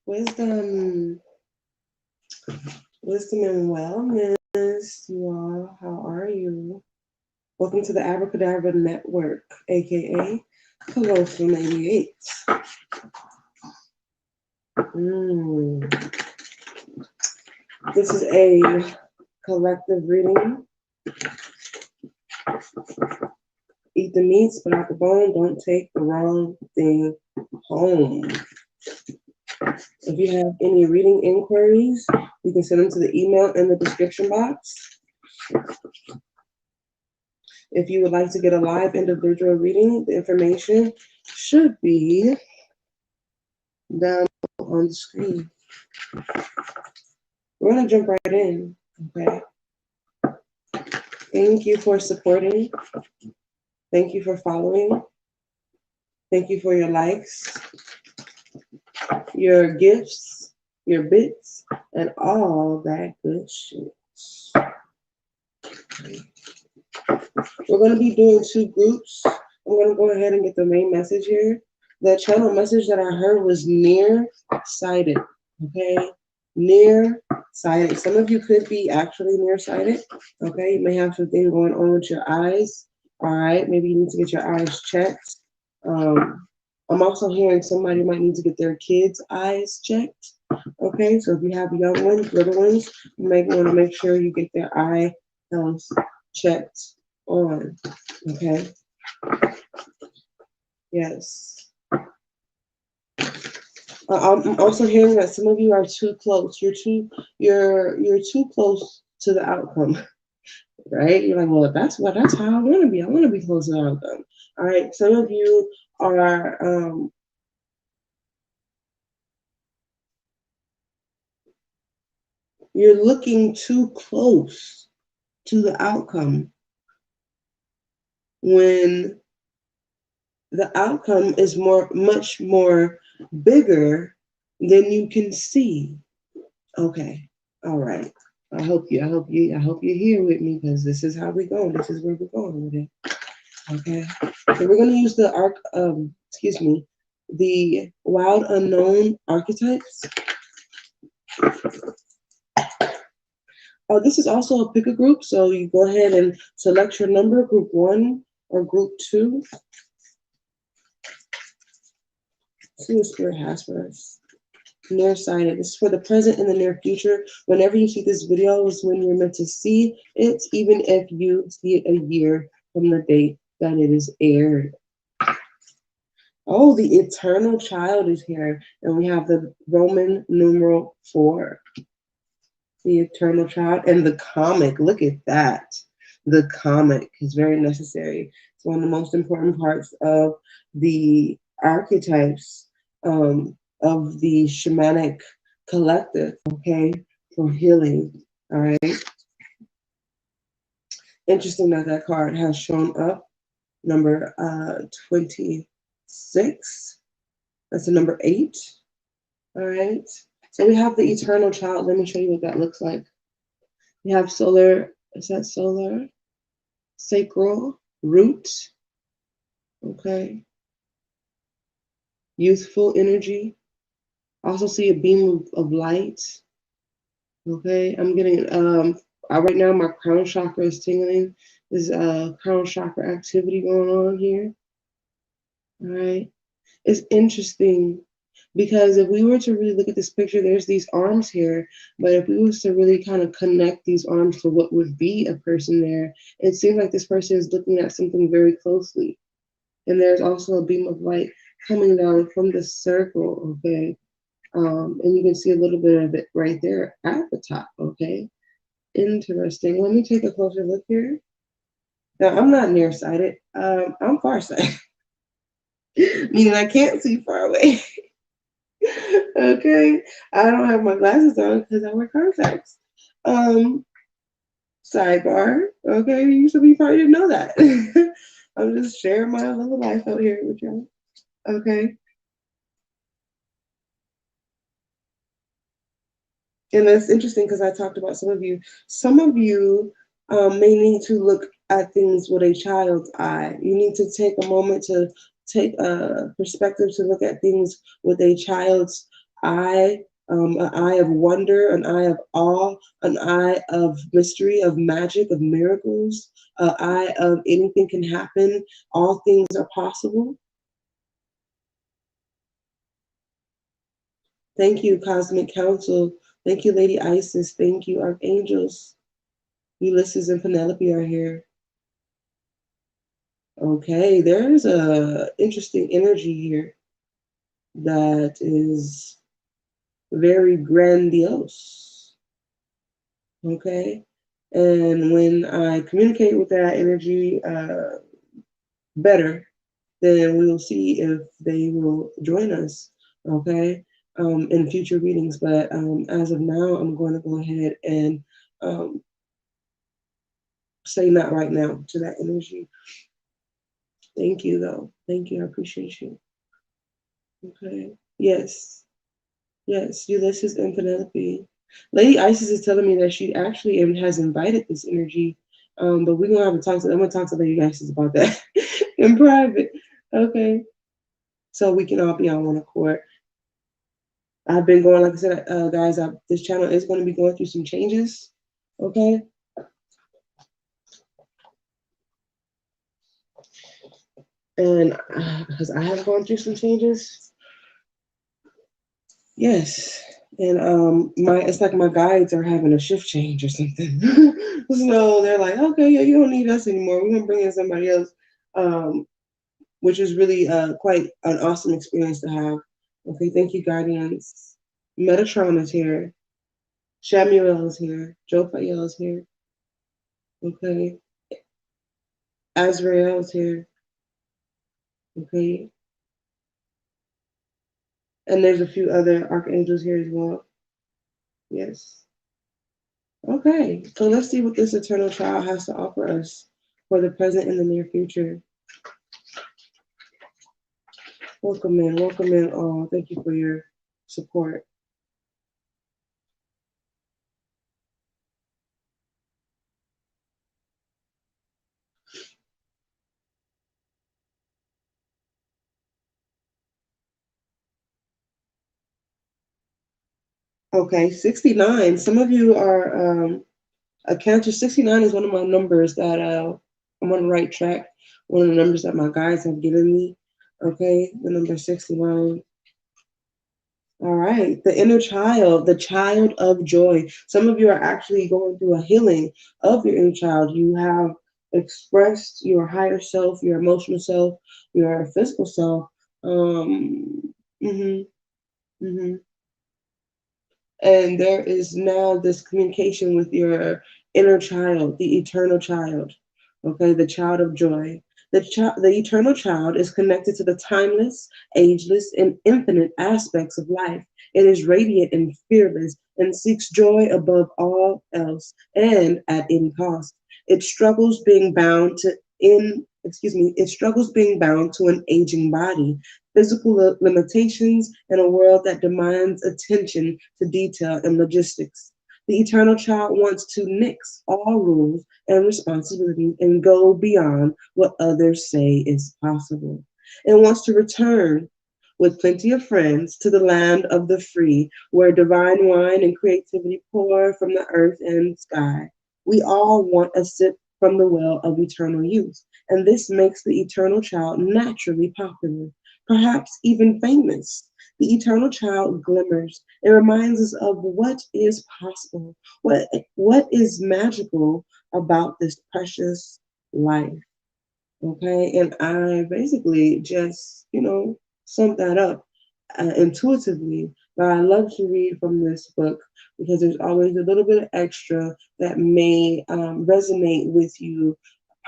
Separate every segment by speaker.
Speaker 1: Wisdom, wisdom and wellness, you all. How are you? Welcome to the Abracadabra Network, aka Colloquial 88. This is a collective reading. Eat the meat, spit out the bone. Don't take the wrong thing home. If you have any reading inquiries, you can send them to the email in the description box. If you would like to get a live individual reading, the information should be down on the screen. We're going to jump right in, okay? Thank you for supporting. Thank you for following. Thank you for your likes, your gifts, your bits, and all that good shit. We're going to be doing two groups. I'm going to go ahead and get the main message here. The channel message that I heard was nearsighted, okay? Nearsighted. Some of you could be actually nearsighted, okay? You may have something going on with your eyes, all right? Maybe you need to get your eyes checked. I'm also hearing somebody might need to get their kids' eyes checked, okay? So if you have young ones, little ones, you may want to make sure you get their eye health checked on, okay? Yes. I'm also hearing that some of you are too close. You're too close to the outcome, right? You're like, well, that's how I want to be. I want to be close to the outcome. All right. Some of you are you're looking too close to the outcome when the outcome is much more bigger than you can see. Okay. All right. I hope you're here with me, because this is how we're going. This is where we're going with it. Okay. So we're gonna use the the wild unknown archetypes. This is also a pick a group, so you go ahead and select your number, group 1 or group 2. See what Spirit has for us. Nearsighted. This is for the present and the near future. Whenever you see this video is when you're meant to see it, even if you see it a year from the date that it is aired. Oh, the eternal child is here. And we have the Roman numeral 4. The eternal child and the comic. Look at that. The comic is very necessary. It's one of the most important parts of the archetypes of the shamanic collective, okay, for healing, all right? Interesting that that card has shown up, number 26. That's the number 8, all right? So we have the eternal child. Let me show you what that looks like. We have solar, is that solar? Sacral root, okay? Youthful energy. Also see a beam of light. Okay, I'm getting right now my crown chakra is tingling. There's crown chakra activity going on here. All right, it's interesting because if we were to really look at this picture, there's these arms here, but if we was to really kind of connect these arms to what would be a person there, it seems like this person is looking at something very closely. And there's also a beam of light coming down from the circle, okay? And you can see a little bit of it right there at the top, okay? Interesting. Let me take a closer look here. Now, I'm not nearsighted. I'm farsighted, meaning I can't see far away. Okay? I don't have my glasses on because I wear contacts. Sidebar, okay? You probably didn't know that. I'm just sharing my little life out here with y'all, okay? And that's interesting because I talked about some of you. Some of you may need to look at things with a child's eye. You need to take a moment to take a perspective to look at things with a child's eye, an eye of wonder, an eye of awe, an eye of mystery, of magic, of miracles, an eye of anything can happen, all things are possible. Thank you, Cosmic Council. Thank you, Lady Isis. Thank you, Archangels. Ulysses and Penelope are here. Okay, there's a interesting energy here that is very grandiose. Okay, and when I communicate with that energy better, then we will see if they will join us. Okay, in future readings. But as of now, I'm going to go ahead and say not right now to that energy. Thank you, though. Thank you. I appreciate you. Okay. Yes. Yes. Ulysses and Penelope. Lady Isis is telling me that she actually has invited this energy. But we're gonna have to talk to. I'm gonna talk to Lady Isis about that in private. Okay. So we can all be on one accord. I've been going, like I said, guys. This channel is going to be going through some changes. Okay. And because I have gone through some changes. Yes. And it's like my guides are having a shift change or something. So they're like, okay, yeah, you don't need us anymore. We're gonna bring in somebody else. Which is really quite an awesome experience to have. Okay, thank you, Guardians. Metatron is here. Shamuel is here. Jophael is here. Okay. Azrael is here. Okay. And there's a few other archangels here as well. Yes. Okay, so let's see what this eternal child has to offer us for the present and the near future. Welcome in all. Thank you for your support. Okay, 69. Some of you are a Cancer. 69 is one of my numbers that I'm on the right track. One of the numbers that my guides have given me. Okay, the number 69. All right, the inner child, the child of joy. Some of you are actually going through a healing of your inner child. You have expressed your higher self, your emotional self, your physical self. Mhm, mhm. And there is now this communication with your inner child, the eternal child, okay, the child of joy. The eternal child is connected to the timeless, ageless, and infinite aspects of life. It is radiant and fearless and seeks joy above all else and at any cost. It struggles being bound to it struggles being bound to an aging body, physical limitations, and a world that demands attention to detail and logistics. The eternal child wants to nix all rules and responsibilities and go beyond what others say is possible. It wants to return with plenty of friends to the land of the free, where divine wine and creativity pour from the earth and sky. We all want a sip from the well of eternal youth, and this makes the eternal child naturally popular, perhaps even famous. The eternal child glimmers. It reminds us of what is possible, what is magical about this precious life. Okay, and I basically just, summed that up intuitively. But I love to read from this book because there's always a little bit of extra that may resonate with you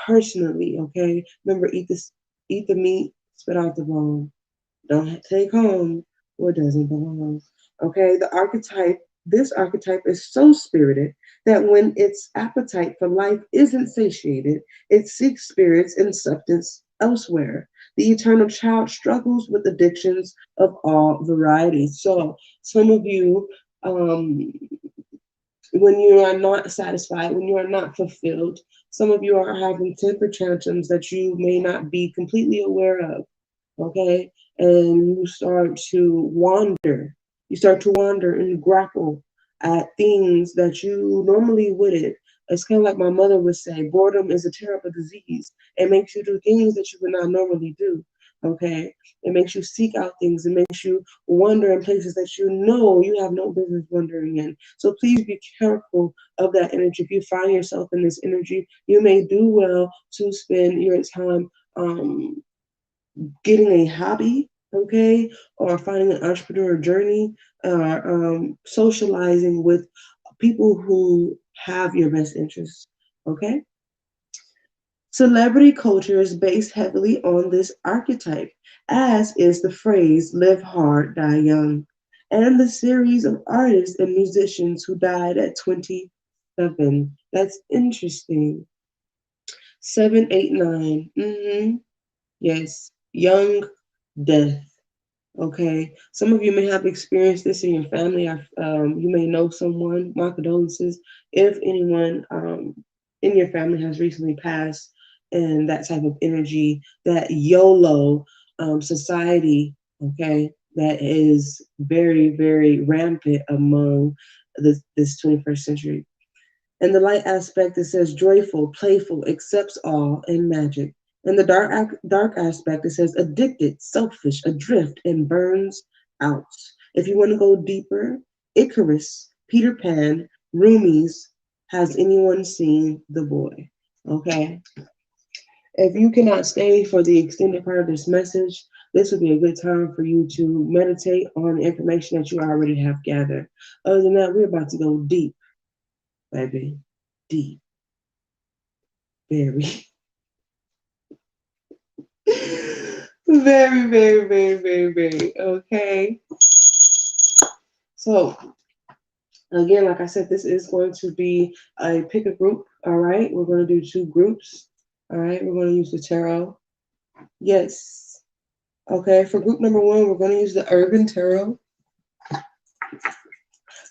Speaker 1: personally. Okay, remember, eat the meat, spit out the bone. Don't take home what doesn't belong. Okay, this archetype is so spirited that when its appetite for life isn't satiated, it seeks spirits and substance elsewhere. The eternal child struggles with addictions of all varieties. So some of you, when you are not satisfied, when you are not fulfilled, some of you are having temper tantrums that you may not be completely aware of. Okay, and you start to wander You start to wander and grapple at things that you normally wouldn't. It's kind of like my mother would say, boredom is a terrible disease. It makes you do things that you would not normally do. Okay. It makes you seek out things. It makes you wonder in places that you know you have no business wandering in. So please be careful of that energy. If you find yourself in this energy, you may do well to spend your time getting a hobby, okay, or finding an entrepreneur journey, socializing with people who have your best interests, okay? Celebrity culture is based heavily on this archetype, as is the phrase live hard, die young, and the series of artists and musicians who died at 27. That's interesting. 789. Yes, young death. Okay, some of you may have experienced this in your family. You may know someone. My condolences if anyone in your family has recently passed, and that type of energy, that YOLO society. Okay, that is very, very rampant among this 21st century. In the light aspect, it says joyful, playful, accepts all, and magic. In the dark aspect, it says addicted, selfish, adrift, and burns out. If you want to go deeper, Icarus, Peter Pan, Roomies, has anyone seen the boy? Okay. If you cannot stay for the extended part of this message, this would be a good time for you to meditate on the information that you already have gathered. Other than that, we're about to go deep, baby. Deep. Very. Very, very, very, very, very. Okay. So, again, like I said, this is going to be a pick a group. All right. We're going to do 2 groups. All right. We're going to use the tarot. Yes. Okay. For group number 1, we're going to use the Urban Tarot.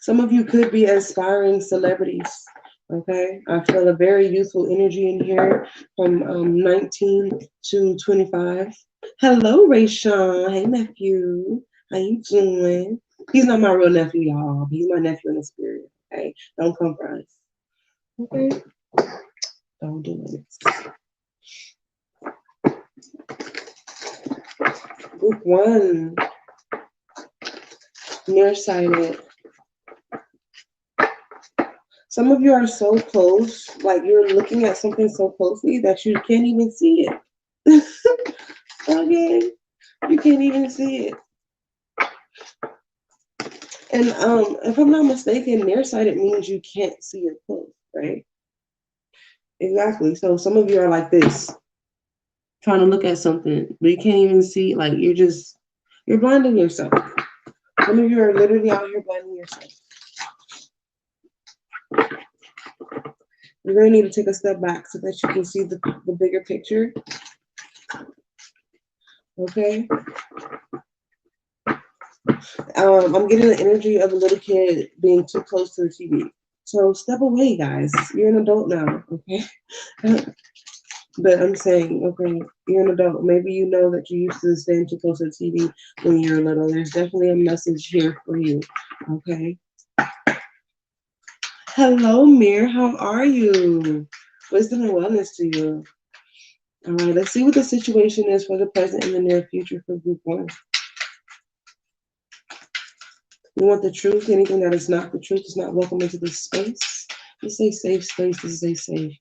Speaker 1: Some of you could be aspiring celebrities. Okay. I feel a very youthful energy in here from 19 to 25. Hello, Rayshawn. Hey, nephew. How you doing? He's not my real nephew, y'all. He's my nephew in the spirit. Okay? Don't come for us. Okay? Don't do it. Group 1. Nearsighted. Some of you are so close, like you're looking at something so closely that you can't even see it. Okay? You can't even see it. And if I'm not mistaken, nearsighted means you can't see it close, right? Exactly. So some of you are like this, trying to look at something, but you can't even see. Like you're blinding yourself. Some of you are literally out here blinding yourself. You're gonna need to take a step back so that you can see the bigger picture. Okay. I'm getting the energy of a little kid being too close to the TV. So step away, guys. You're an adult now, okay? But I'm saying, okay, you're an adult. Maybe you know that you used to stand too close to the TV when you were little. There's definitely a message here for you, okay? Hello, Mir. How are you? Wisdom and wellness to you. All right, let's see what the situation is for the present and the near future for group 1. We want the truth. Anything that is not the truth is not welcome into this space. This is a safe space. This is a safe,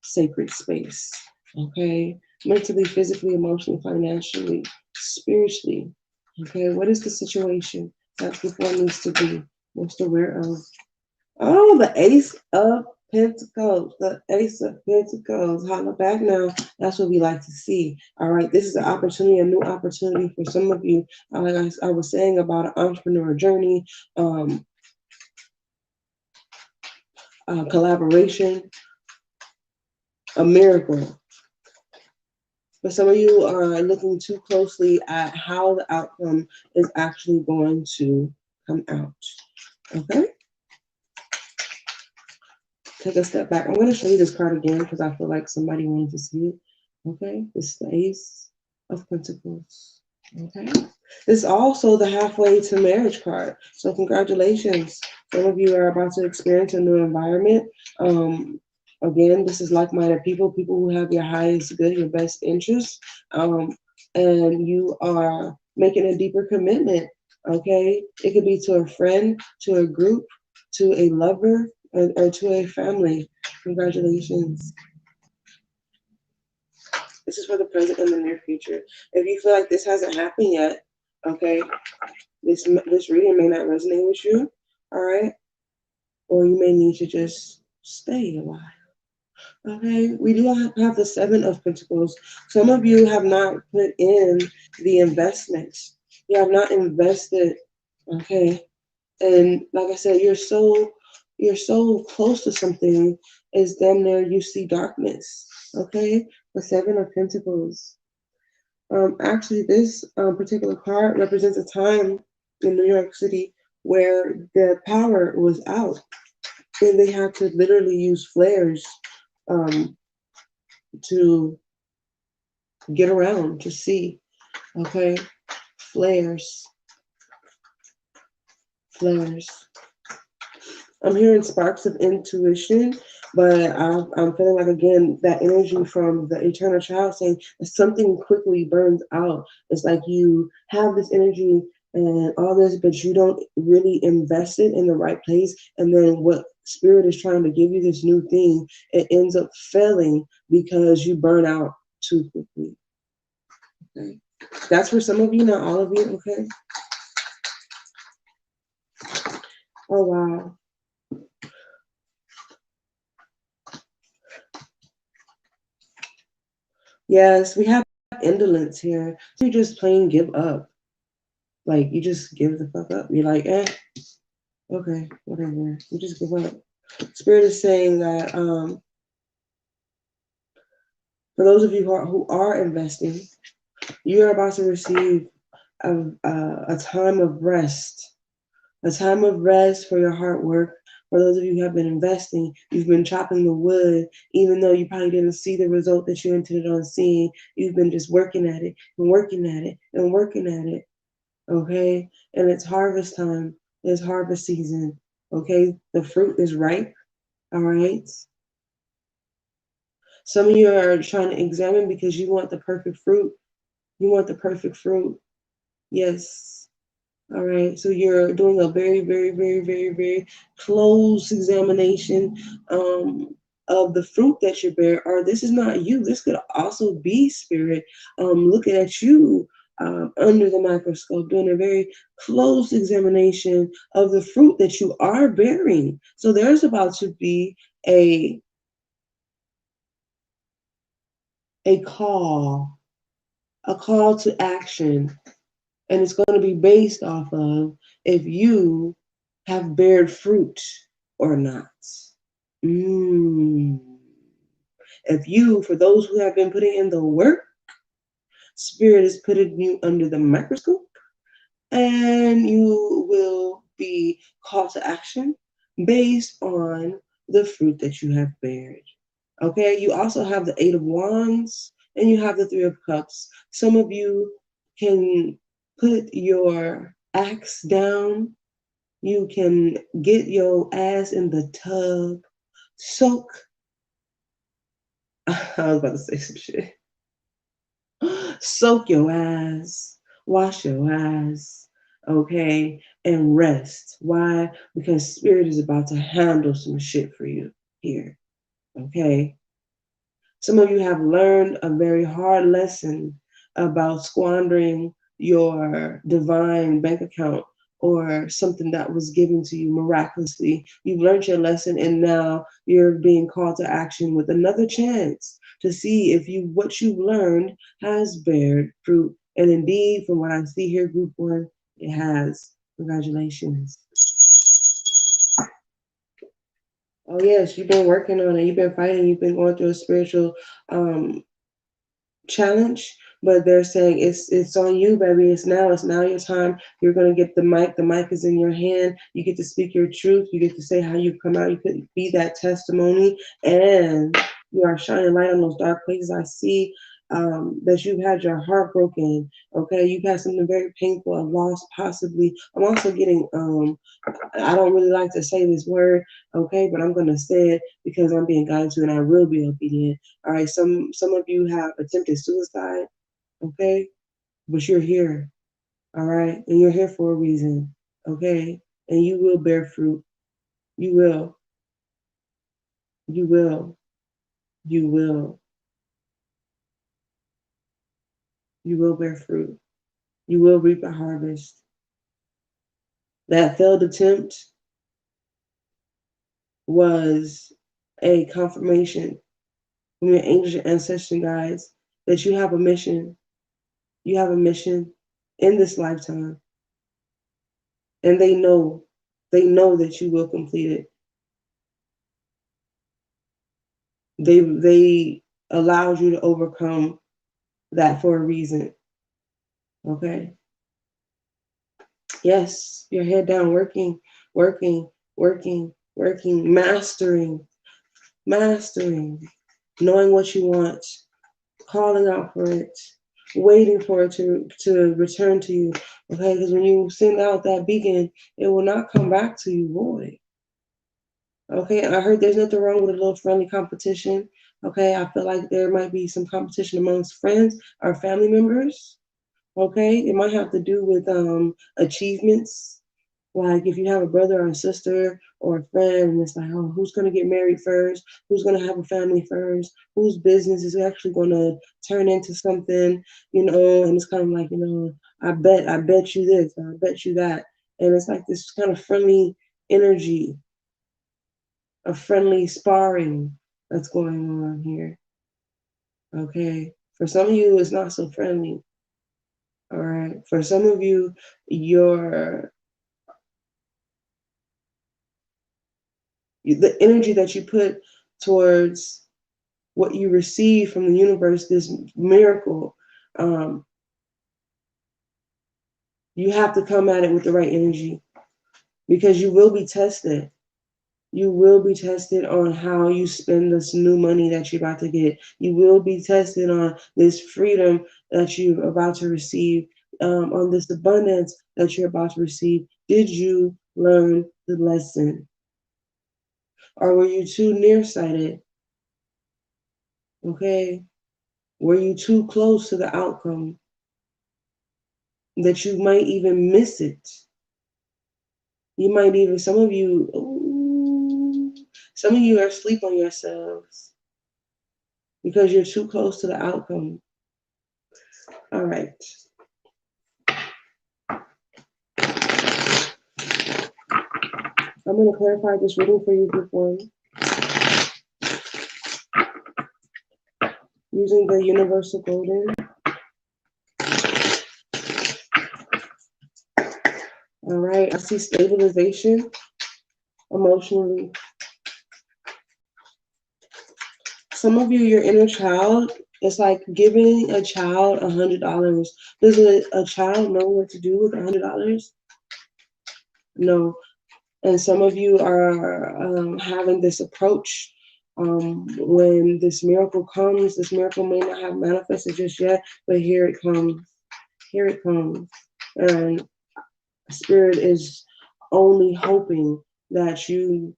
Speaker 1: sacred space. Okay? Mentally, physically, emotionally, financially, spiritually. Okay? What is the situation that group 1 needs to be most aware of? Oh, the Ace of Pentacles. The Ace of Pentacles. Holla back now. That's what we like to see. All right. This is an opportunity, a new opportunity for some of you. Like I was saying about an entrepreneur journey, collaboration, a miracle. But some of you are looking too closely at how the outcome is actually going to come out. Okay? Take a step back. I'm going to show you this card again because I feel like somebody wanted to see it. Okay? This is the Ace of Pentacles. Okay. This is also the halfway to marriage card. So congratulations. Some of you are about to experience a new environment. Again, this is like-minded people, people who have your highest good, your best interest. And you are making a deeper commitment. Okay. It could be to a friend, to a group, to a lover, or to a family. Congratulations. This is for the present and the near future. If you feel like this hasn't happened yet, okay, this reading may not resonate with you, all right, or you may need to just stay a while. Okay, we do have the Seven of Pentacles. Some of you have not put in the investments. You have not invested. Okay, and like I said, you're so close to something. Is then there you see darkness. Okay, the Seven of Pentacles. Actually, this particular card represents a time in New York City where the power was out and they had to literally use flares um, to get around to see. Okay, flares, flares. I'm hearing sparks of intuition, but I'm feeling like, again, that energy from the eternal child saying that something quickly burns out. It's like you have this energy and all this, but you don't really invest it in the right place. And then what spirit is trying to give you, this new thing, it ends up failing because you burn out too quickly. Okay. That's for some of you, not all of you. Okay. Oh, wow. Yes, we have indolence here. So you just plain give up. Like you just give the fuck up. You're like, okay, whatever. You just give up. Spirit is saying that for those of you who are investing, you're about to receive a time of rest. A time of rest for your hard work. For those of you who have been investing, you've been chopping the wood, even though you probably didn't see the result that you intended on seeing. You've been just working at it and working at it and working at it. Okay? And it's harvest time. It's harvest season. Okay? The fruit is ripe. All right? Some of you are trying to examine because you want the perfect fruit. You want the perfect fruit. Yes. All right. So you're doing a very, very, very, very, very close examination of the fruit that you bear. Or this is not you. This could also be spirit looking at you under the microscope, doing a very close examination of the fruit that you are bearing. So there's about to be a call, a call to action, and it's going to be based off of if you have bared fruit or not. Mm. If you, for those who have been putting in the work, spirit is putting you under the microscope, and you will be called to action based on the fruit that you have bared. Okay, you also have the Eight of Wands and you have the Three of Cups. Some of you can put your axe down. You can get your ass in the tub, soak. I was about to say some shit. Soak your ass, wash your ass, okay, and rest. Why? Because spirit is about to handle some shit for you here, okay? Some of you have learned a very hard lesson about squandering your divine bank account or something that was given to you miraculously. You've learned your lesson and now you're being called to action with another chance to see if what you've learned has bared fruit. And indeed, from what I see here, group one, it has. Congratulations. Oh yes, you've been working on it. You've been fighting. You've been going through a spiritual challenge, but they're saying it's on you, baby. It's now your time. You're gonna get the mic. The mic is in your hand. You get to speak your truth. You get to say how you come out. You could be that testimony, and you are shining light on those dark places. I see that you've had your heart broken. Okay, you've had something very painful, a loss possibly. I'm also getting I don't really like to say this word, okay, but I'm gonna say it because I'm being guided to and I will be obedient. All right, some of you have attempted suicide, okay, but you're here, all right, and you're here for a reason, okay, and you will bear fruit. You will, you will, you will, you will bear fruit. You will reap a harvest. That failed attempt was a confirmation from your angel ancestral guides that you have a mission. You have a mission in this lifetime, and they know that you will complete it. They allowed you to overcome that for a reason. Okay. Yes, your head down, working, working, working, working, mastering, knowing what you want, calling out for it, waiting for it to return to you. Okay, because when you send out that beacon, it will not come back to you void. Okay, I heard there's nothing wrong with a little friendly competition. Okay, I feel like there might be some competition amongst friends or family members. Okay, it might have to do with achievements. Like if you have a brother or a sister or a friend, and it's like, oh, who's gonna get married first? Who's gonna have a family first? Whose business is actually gonna turn into something, you know? And it's kind of like, you know, I bet you this, I bet you that, and it's like this kind of friendly energy, a friendly sparring that's going on here. Okay, for some of you, it's not so friendly. All right, for some of you, the energy that you put towards what you receive from the universe, this miracle, um, you have to come at it with the right energy because you will be tested. You will be tested on how you spend this new money that you're about to get. You will be tested on this freedom that you're about to receive, on this abundance that you're about to receive. Did you learn the lesson? Or were you too nearsighted? Okay? Were you too close to the outcome that you might even miss it? You might even, some of you, ooh, some of you are asleep on yourselves because you're too close to the outcome. All right. I'm going to clarify this reading for you, group one, using the universal golden. All right. I see stabilization emotionally. Some of you, your inner child, it's like giving a child $100. Does a child know what to do with $100? No. And some of you are having this approach when this miracle comes. This miracle may not have manifested just yet, but here it comes. Here it comes. And Spirit is only hoping that you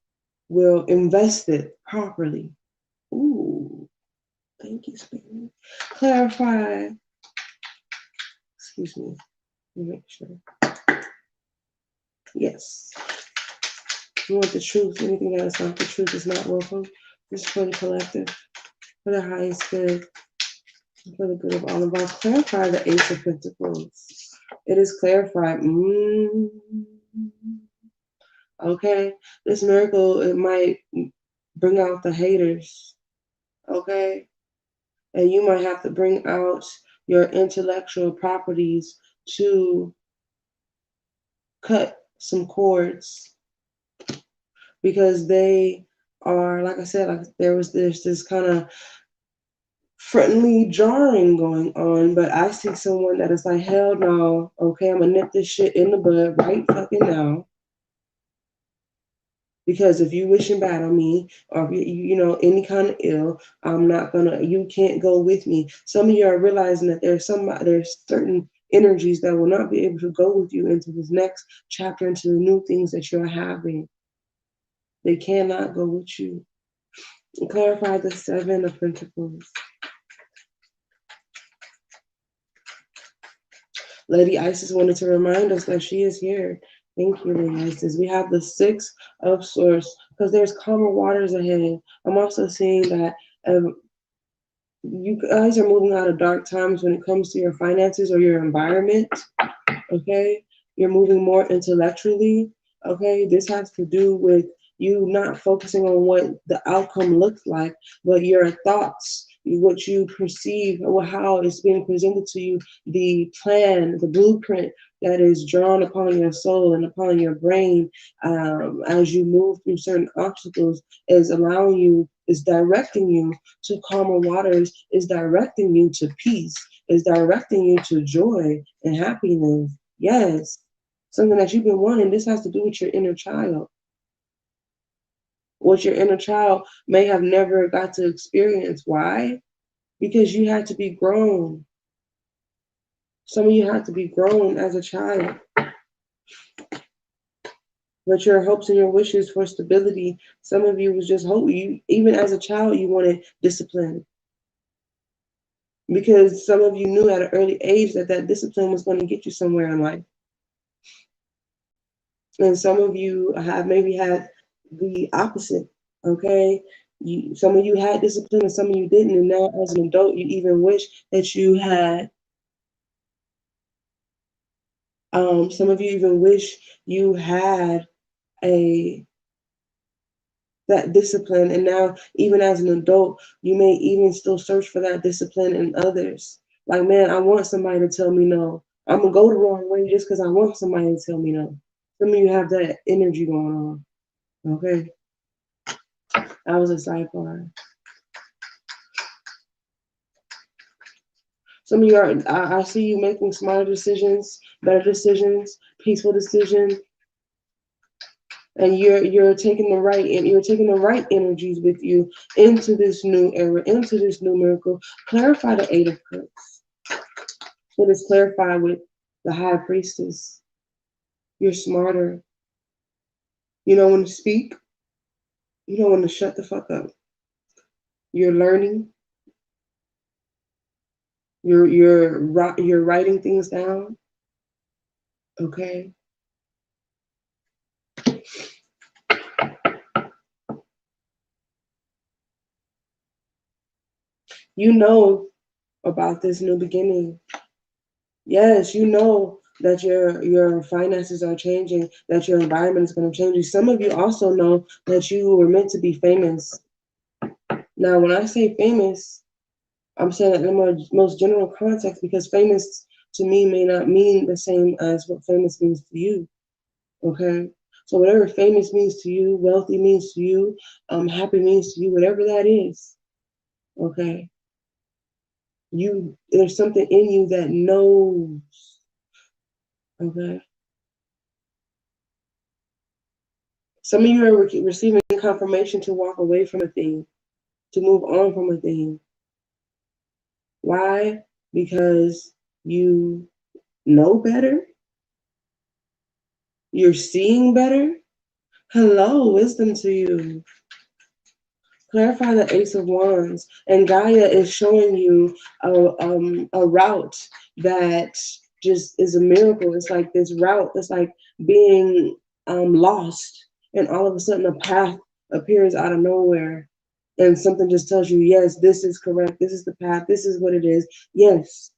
Speaker 1: will invest it properly. Ooh, thank you, Spirit. Clarify. Excuse me. Let me make sure. Yes. You want the truth. Anything that is not the truth is not welcome. This is for the collective, for the highest good, for the good of all of us. Clarify the Ace of Pentacles. It is clarified. Okay. This miracle, it might bring out the haters. Okay. And you might have to bring out your intellectual properties to cut some cords because they are, like I said, like there's this kind of friendly jarring going on, but I see someone that is like, hell no, okay, I'm gonna nip this shit in the bud right fucking now. Because if you wishing bad on me, or if you know any kind of ill, I'm not gonna. You can't go with me. Some of you are realizing that there's certain energies that will not be able to go with you into this next chapter, into the new things that you're having. They cannot go with you. Clarify the Seven of Pentacles. Lady Isis wanted to remind us that she is here. Thank you, Lady Isis. We have the Six of Swords because there's calmer waters ahead. I'm also seeing that you guys are moving out of dark times when it comes to your finances or your environment. Okay, you're moving more intellectually. Okay, this has to do with you not focusing on what the outcome looks like, but your thoughts, what you perceive, or how it's being presented to you, the plan, the blueprint that is drawn upon your soul and upon your brain as you move through certain obstacles is allowing you, is directing you to calmer waters, is directing you to peace, is directing you to joy and happiness. Yes, something that you've been wanting. This has to do with your inner child. What your inner child may have never got to experience. Why? Because you had to be grown. Some of you had to be grown as a child. But your hopes and your wishes for stability, some of you was just hope. You, even as a child, you wanted discipline. Because some of you knew at an early age that that discipline was going to get you somewhere in life. And some of you have maybe had the opposite, okay? Some of you had discipline and some of you didn't. And now as an adult, you even wish that you had, some of you even wish you had that discipline. And now even as an adult, you may even still search for that discipline in others. Like, man, I want somebody to tell me no. I'm gonna go the wrong way just because I want somebody to tell me no. Some of you have that energy going on, okay? That was a sidebar. Some of you are, I see you making smarter decisions, better decisions, peaceful decisions, and you're taking the right, and you're taking the right energies with you into this new era, into this new miracle. Clarify the Eight of Cups. What is clarified with the High Priestess? You're smarter. You know when to speak. You know when to shut the fuck up. You're learning. You're writing things down. Okay. You know about this new beginning. Yes, you know that your finances are changing, that your environment is going to change. Some of you also know that you were meant to be famous. Now, when I say famous, I'm saying that in the most general context because famous to me may not mean the same as what famous means to you. Okay? So whatever famous means to you, wealthy means to you, happy means to you, whatever that is, okay? There's something in you that knows, okay? Some of you are receiving confirmation to walk away from a thing, to move on from a thing. Why? Because you know better. You're seeing better. Hello, wisdom to you. Clarify the Ace of Wands. And Gaia is showing you a route that just is a miracle. It's like this route. It's like being lost. And all of a sudden a path appears out of nowhere. And something just tells you, yes, this is correct. This is the path. This is what it is. Yes.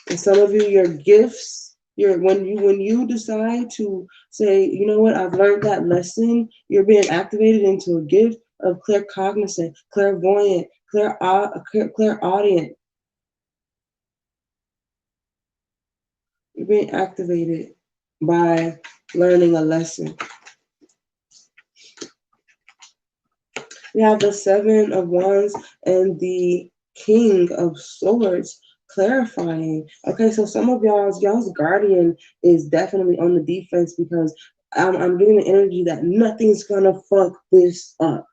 Speaker 1: And some of you, your gifts, when you decide to say, you know what, I've learned that lesson, you're being activated into a gift of claircognizant, clairvoyant, clairaudient. You're being activated by learning a lesson. We have the Seven of Wands and the King of Swords clarifying. Okay, so some of y'all's guardian is definitely on the defense because I'm getting the energy that nothing's gonna fuck this up.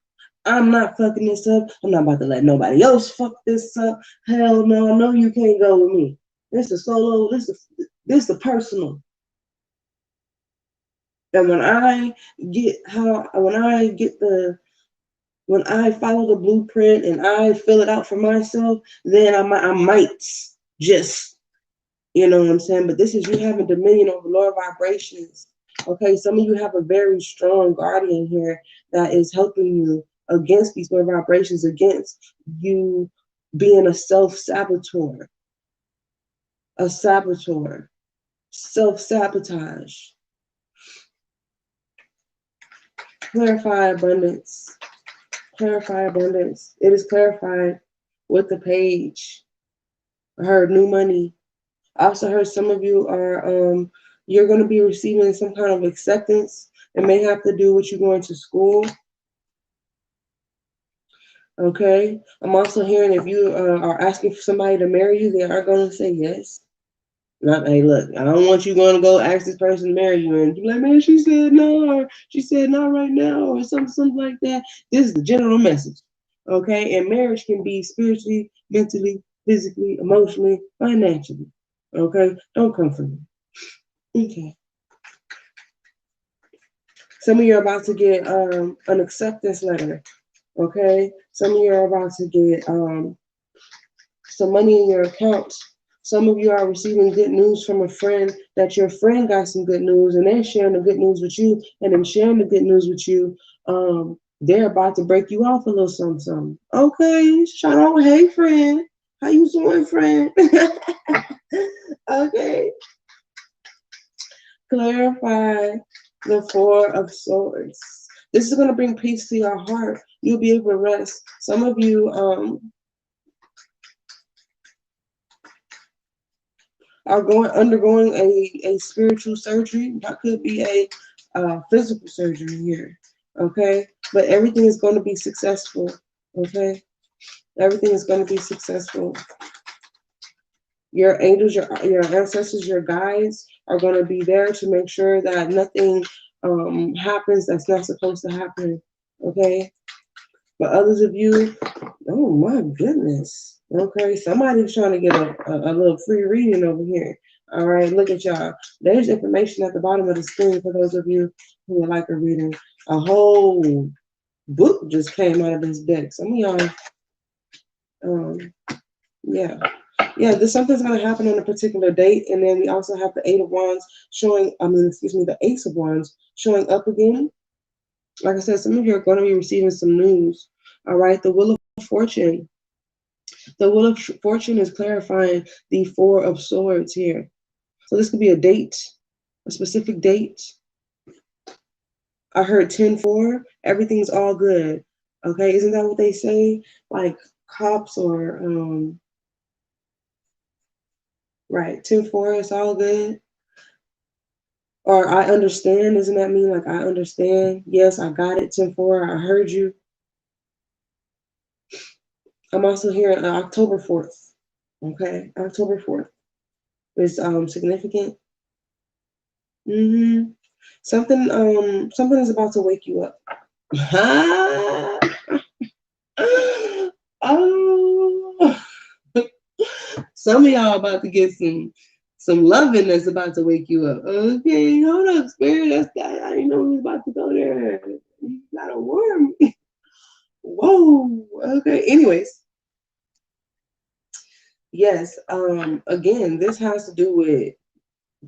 Speaker 1: I'm not fucking this up. I'm not about to let nobody else fuck this up. Hell no, no, you can't go with me. This is solo. This is personal. And when I follow the blueprint and I fill it out for myself, then I might just, you know what I'm saying? But this is you having dominion over lower vibrations. Okay, some of you have a very strong guardian here that is helping you against these lower vibrations, against you being a self-saboteur, self-sabotage. Clarify abundance. Clarify abundance. It is clarified with the page. I heard new money. I also heard some of you are you're going to be receiving some kind of acceptance. It may have to do with you going to school. Okay. I'm also hearing if you are asking for somebody to marry you, they are going to say yes. Not, hey, look, I don't want you going to go ask this person to marry you and be like, man, she said no, or she said not right now, or something like that. This is the general message. Okay. And marriage can be spiritually, mentally, physically, emotionally, financially. Okay. Don't come for me. Okay. Some of you are about to get an acceptance letter. Okay. Some of you are about to get some money in your account. Some of you are receiving good news from a friend that your friend got some good news and they're sharing the good news with you. And in sharing the good news with you, they're about to break you off a little something. Okay. Shout out, hey friend. How you doing, friend? Okay. Clarify the Four of Swords. This is going to bring peace to your heart. You'll be able to rest. Some of you are undergoing a spiritual surgery. That could be a physical surgery here. Okay, but everything is going to be successful. Okay, everything is going to be successful. Your angels, your ancestors, your guides are going to be there to make sure that nothing happens that's not supposed to happen. Okay, but others of you, oh my goodness. Okay, somebody's trying to get a little free reading over here. All right, look at y'all. There's information at the bottom of the screen for those of you who would like a reading. A whole book just came out of this deck. Some of y'all, yeah. Something's going to happen on a particular date. And then we also have the Eight of Wands the Ace of Wands showing up again. Like I said, some of you are going to be receiving some news. All right, the Wheel of Fortune. The Wheel of Fortune is clarifying the Four of Swords here. So this could be a date, a specific date. I heard 10-4, everything's all good. Okay, isn't that what they say? Like cops or, right, 10-4, it's all good. Or I understand, doesn't that mean like I understand? Yes, I got it, 10-4, I heard you. I'm also hearing October 4th. Okay, October 4th is significant. Something is about to wake you up. Oh, some of y'all about to get some loving that's about to wake you up. Okay, hold up, spirit. I didn't know we was about to go there. You gotta warn me. Whoa. Okay. Anyways, yes. Again, this has to do with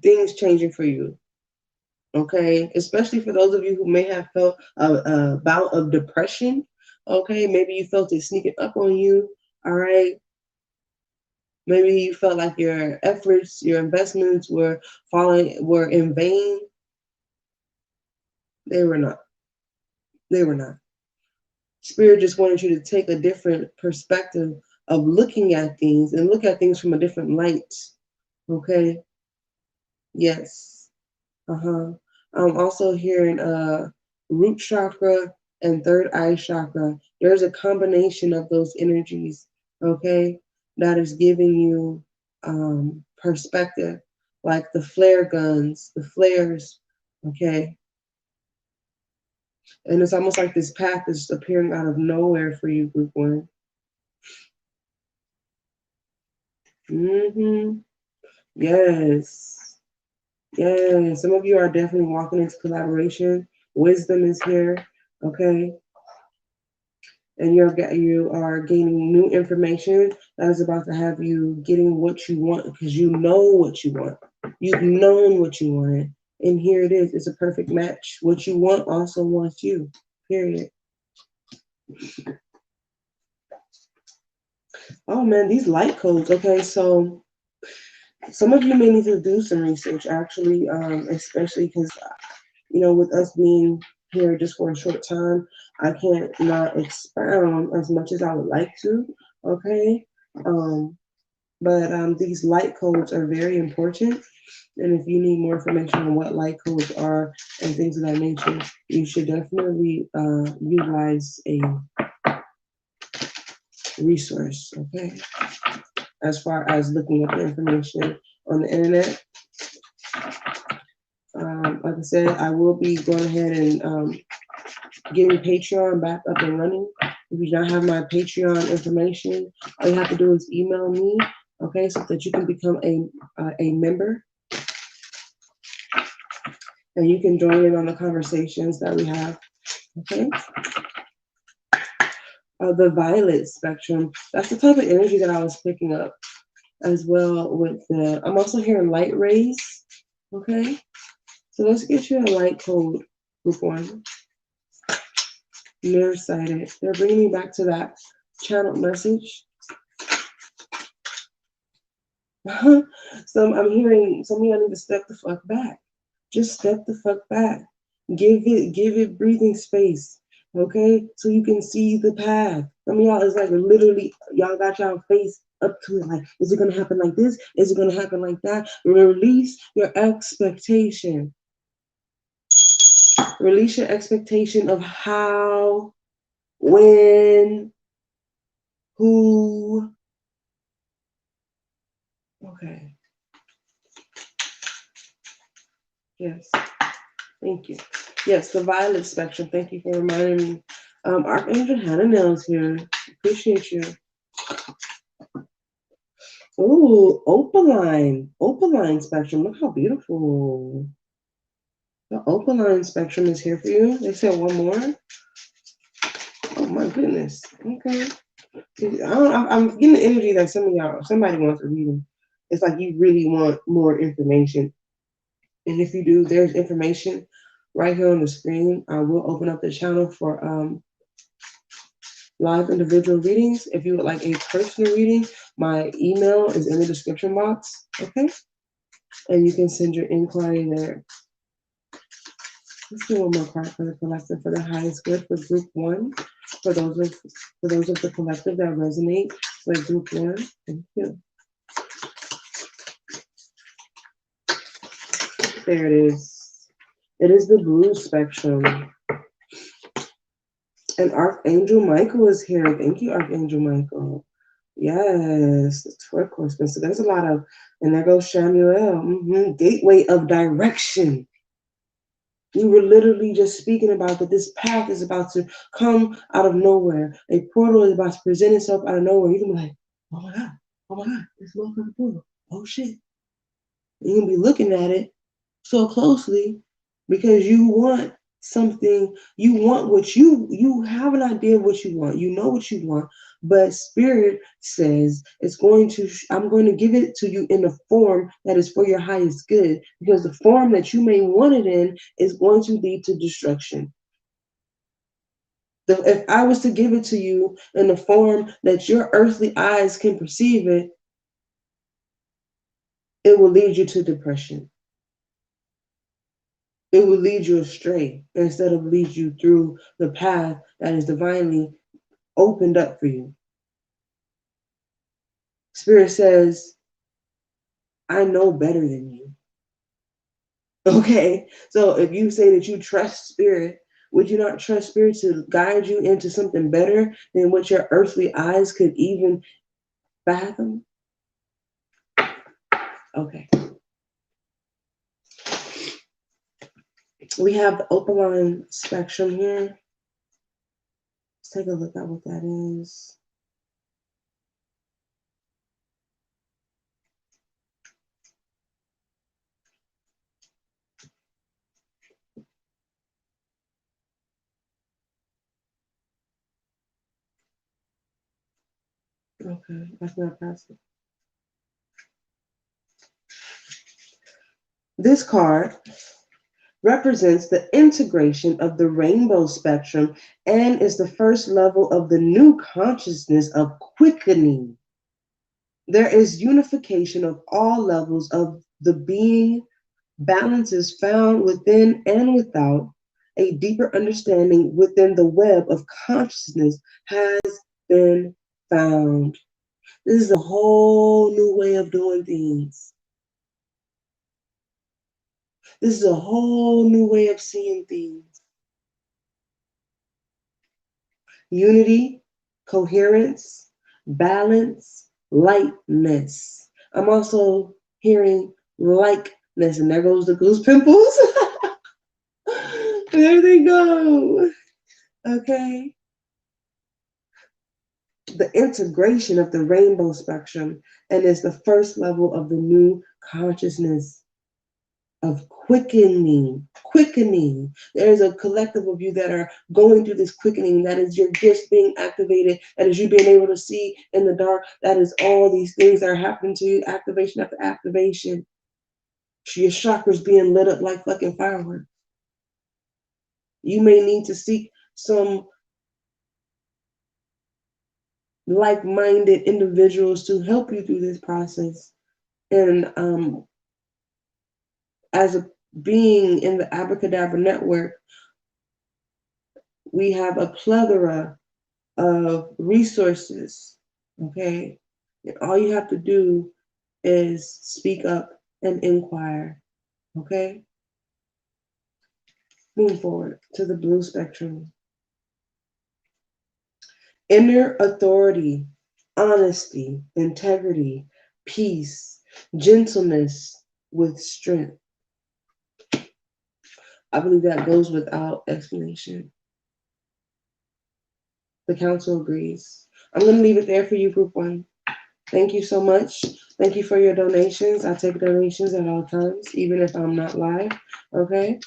Speaker 1: things changing for you. Okay, especially for those of you who may have felt a bout of depression. Okay, maybe you felt it sneaking up on you. All right, maybe you felt like your efforts, your investments were in vain. They were not. They were not. Spirit just wanted you to take a different perspective of looking at things and look at things from a different light. Okay. Yes. I'm also hearing root chakra and third eye chakra. There's a combination of those energies, okay, that is giving you perspective, like the flare guns, the flares, okay. And it's almost like this path is appearing out of nowhere for you, group one. Yes. Yes. Some of you are definitely walking into collaboration. Wisdom is here. Okay. And you are gaining new information that is about to have you getting what you want because you know what you want. You've known what you wanted. And here it is. It's a perfect match. What you want also wants you. Period. Oh man, these light codes. Okay, so some of you may need to do some research actually, especially because with us being here just for a short time, I can't not expound as much as I would like to. Okay, but these light codes are very important. And if you need more information on what light codes are and things of that nature, you should definitely utilize a resource. Okay, as far as looking up the information on the internet. Like I said, I will be going ahead and getting Patreon back up and running. If you don't have my Patreon information, all you have to do is email me, okay, so that you can become a member. And you can join in on the conversations that we have, okay? The violet spectrum, that's the type of energy that I was picking up as well with I'm also hearing light rays, okay? So let's get you a light code, group one. Nearsighted. They're bringing me back to that channel message. So I'm hearing some of y'all need to step the fuck back. Just step the fuck back. Give it breathing space. Okay? So you can see the path. Some of y'all is like literally, y'all got y'all face up to it. Like, is it gonna happen like this? Is it gonna happen like that? Release your expectation. Release your expectation of how, when, who. Okay. Yes. Thank you. Yes, the violet spectrum. Thank you for reminding me. Archangel Hannah Nell's here. Appreciate you. Ooh, Opaline spectrum. Look how beautiful. The Opaline spectrum is here for you. They said one more. Oh my goodness. Okay. I'm getting the energy that somebody wants a reading. It's like you really want more information. And if you do, there's information right here on the screen. I will open up the channel for live individual readings. If you would like a personal reading, my email is in the description box. Okay. And you can send your inquiry there. Let's do one more card for the collective for the highest good for group one. For those of the collective that resonate with group one. Thank you. There it is. It is the blue spectrum. And Archangel Michael is here. Thank you, Archangel Michael. Yes, the turquoise. So there's a lot of, and there goes Shamuel. Gateway of direction. We were literally just speaking about that this path is about to come out of nowhere. A portal is about to present itself out of nowhere. You're going to be like, oh my God, this motherfucking portal. Oh shit. You're going to be looking at it so closely because you want something, you want what you have an idea of what you want. You know what you want, but spirit says I'm going to give it to you in a form that is for your highest good, because the form that you may want it in is going to lead to destruction. If I was to give it to you in the form that your earthly eyes can perceive it, it will lead you to depression. It will lead you astray instead of lead you through the path that is divinely opened up for you. Spirit says, I know better than you. Okay, so if you say that you trust Spirit, would you not trust Spirit to guide you into something better than what your earthly eyes could even fathom? Okay. We have the Opaline Spectrum here. Let's take a look at what that is. Okay, that's not passing. This card represents the integration of the rainbow spectrum and is the first level of the new consciousness of quickening. There is unification of all levels of the being, balances found within and without. A deeper understanding within the web of consciousness has been found. This is a whole new way of doing things. This is a whole new way of seeing things. Unity, coherence, balance, lightness. I'm also hearing likeness, and there goes the goose pimples. There they go. Okay. The integration of the rainbow spectrum and is the first level of the new consciousness of quickening. There's a collective of you that are going through this quickening. That is your gifts being activated. That is you being able to see in the dark. That is all these things that are happening to you, activation after activation. Your chakras being lit up like fucking fireworks. You may need to seek some like-minded individuals to help you through this process. And as a being in the Abracadabra network, we have a plethora of resources, okay? And all you have to do is speak up and inquire, okay? Moving forward to the blue spectrum. Inner authority, honesty, integrity, peace, gentleness with strength. I believe that goes without explanation. The council agrees. I'm going to leave it there for you, Group 1. Thank you so much. Thank you for your donations. I take donations at all times, even if I'm not live, okay?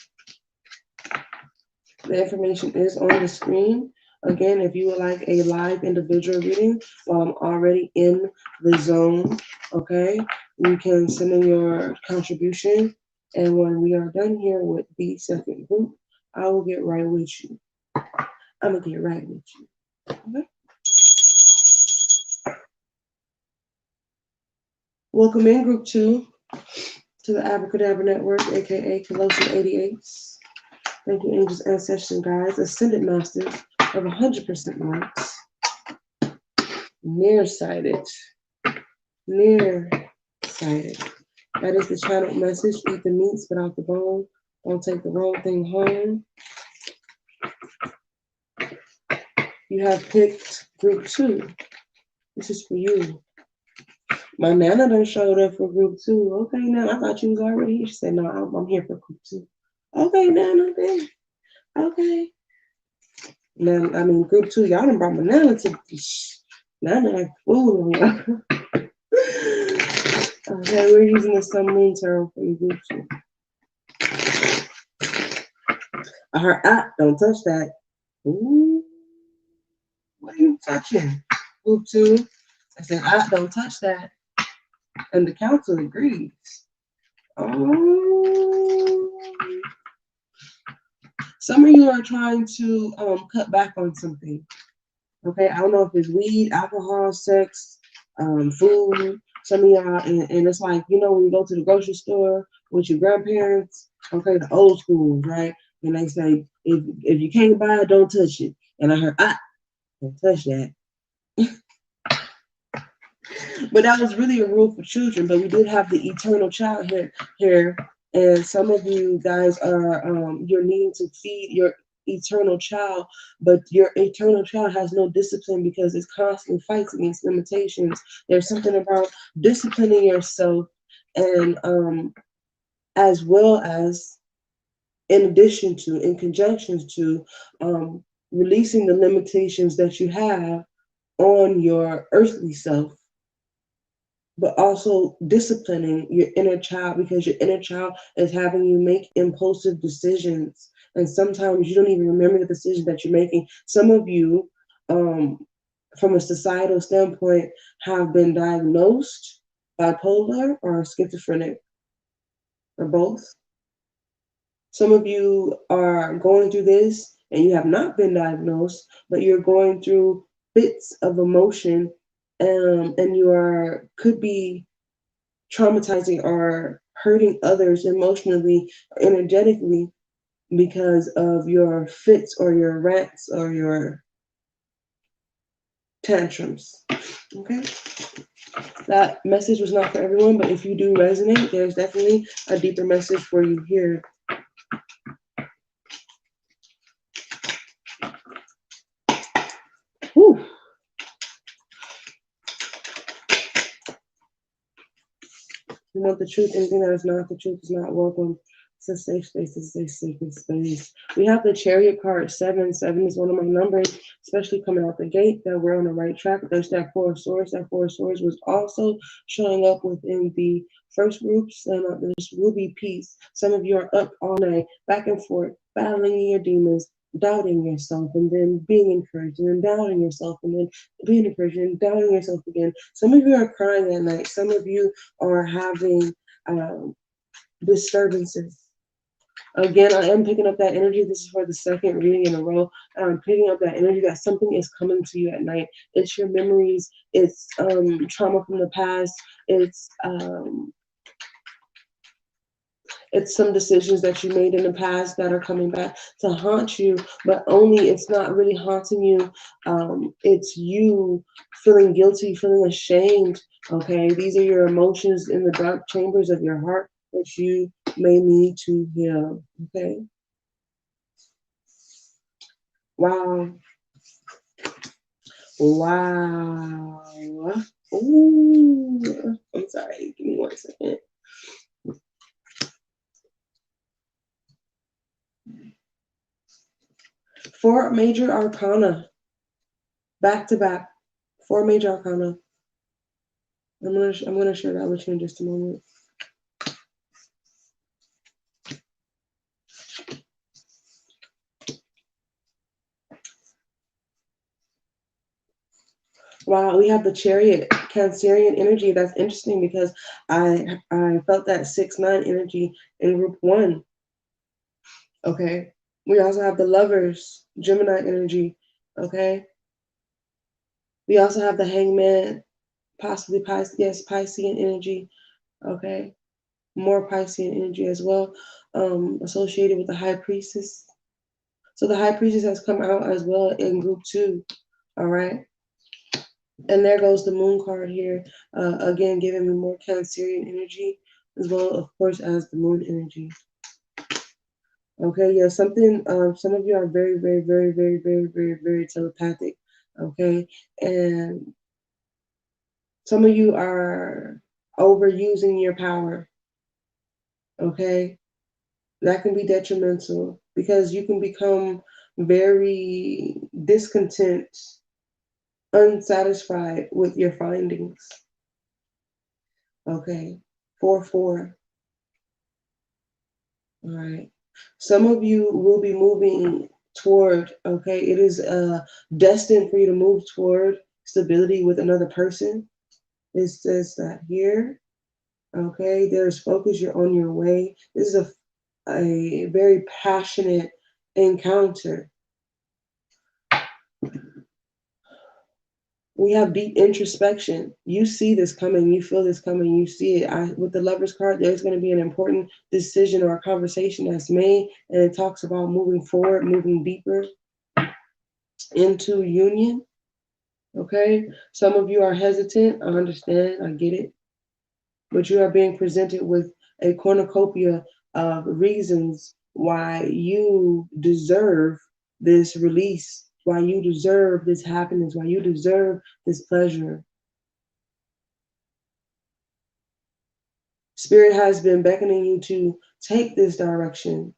Speaker 1: The information is on the screen. Again, if you would like a live individual reading while I'm already in the zone, okay, you can send in your contribution. And when we are done here with the second group, I will get right with you. I'm going to get right with you. Okay? Welcome in, Group 2, to the Abracadabra Network, aka Colossian 88s. Thank you, angels, ancestors, and guides, ascended masters of 100% marks. Nearsighted. Nearsighted. That is the channel message. Eat the meat, spit out the bone. Don't take the wrong thing home. You have picked Group 2. This is for you. My Nana done showed up for Group 2. Okay, Nana, I thought you was already here. She said, no, I'm here for Group 2. Okay, Nana, then. Okay. Now, I mean, Group 2, y'all done brought my Nana to Nana like fool. Okay, we're using the sun moon term for you, Group 2. I heard, don't touch that. Ooh, what are you touching? Group 2. I said, don't touch that. And the council agrees. Oh. Some of you are trying to cut back on something. Okay, I don't know if it's weed, alcohol, sex, food. Some of y'all, and it's like, you know, when you go to the grocery store with your grandparents, okay, the old school, right? And they say, if you can't buy it, don't touch it. And I heard, don't touch that. But that was really a rule for children. But we did have the eternal child here, and some of you guys are you're needing to feed your eternal child, but your eternal child has no discipline because it constantly fights against limitations. There's something about disciplining yourself, and as well as in addition to, in conjunction to, releasing the limitations that you have on your earthly self, but also disciplining your inner child, because your inner child is having you make impulsive decisions. And sometimes you don't even remember the decision that you're making. Some of you, from a societal standpoint, have been diagnosed bipolar or schizophrenic, or both. Some of you are going through this and you have not been diagnosed, but you're going through fits of emotion, and you could be traumatizing or hurting others emotionally, energetically, because of your fits or your rants or your tantrums. Okay? That message was not for everyone, but if you do resonate, there's definitely a deeper message for you here. Whew. You want the truth, anything that is not the truth is not welcome. It's a safe space, it's a sacred space. We have the Chariot card, 7. 7 is one of my numbers, especially coming out the gate, that we're on the right track. There's that Four of Swords. That Four of Swords was also showing up within the first groups, and this will be peace. Some of you are up all night, back and forth, battling your demons, doubting yourself, and then being encouraged, and then doubting yourself, and then being encouraged, and doubting yourself again. Some of you are crying at night. Some of you are having disturbances. Again, I am picking up that energy. This is for the second reading in a row. I'm picking up that energy that something is coming to you at night. It's your memories. It's trauma from the past. It's some decisions that you made in the past that are coming back to haunt you, but only it's not really haunting you. It's you feeling guilty, feeling ashamed. Okay, these are your emotions in the dark chambers of your heart that you may need to heal. Okay. Wow. Wow. Ooh. I'm sorry. Give me 1 second. 4 major arcana. Back to back. 4 major arcana. I'm gonna share that with you in just a moment. Wow, we have the Chariot, Cancerian energy. That's interesting because I felt that 6-9 energy in group 1. Okay. We also have the Lovers, Gemini energy. Okay. We also have the Hangman, possibly Pisces, yes, Piscean energy. Okay. More Piscean energy as well, associated with the High Priestess. So the High Priestess has come out as well in group 2. All right. And there goes the Moon card here, again giving me more Cancerian energy, as well, of course, as the Moon energy. Okay, yeah, something. Some of you are very, very, very, very, very, very, very telepathic. Okay, and some of you are overusing your power. Okay, that can be detrimental because you can become very discontent, unsatisfied with your findings. Okay, 4-4. All right. Some of you will be moving toward, okay, it is destined for you to move toward stability with another person. It says that here. Okay, there's focus, you're on your way. This is a very passionate encounter. We have deep introspection. You see this coming, you feel this coming, you see it. With the Lover's card, there's going to be an important decision or a conversation that's made, and it talks about moving forward, moving deeper into union. Okay, some of you are hesitant. I understand, I get it, but you are being presented with a cornucopia of reasons why you deserve this release, why you deserve this happiness, why you deserve this pleasure. Spirit has been beckoning you to take this direction.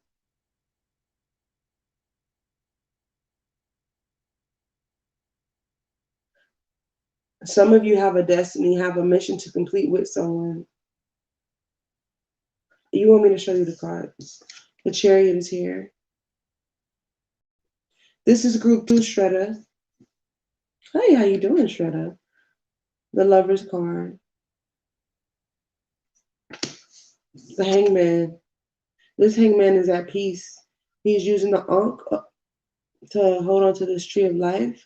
Speaker 1: Some of you have a destiny, have a mission to complete with someone. You want me to show you the cards? The Chariot is here. This is group 2, Shredda. Hey, how you doing, Shredda? The Lover's card. The Hangman. This Hangman is at peace. He's using the Ankh to hold on to this tree of life.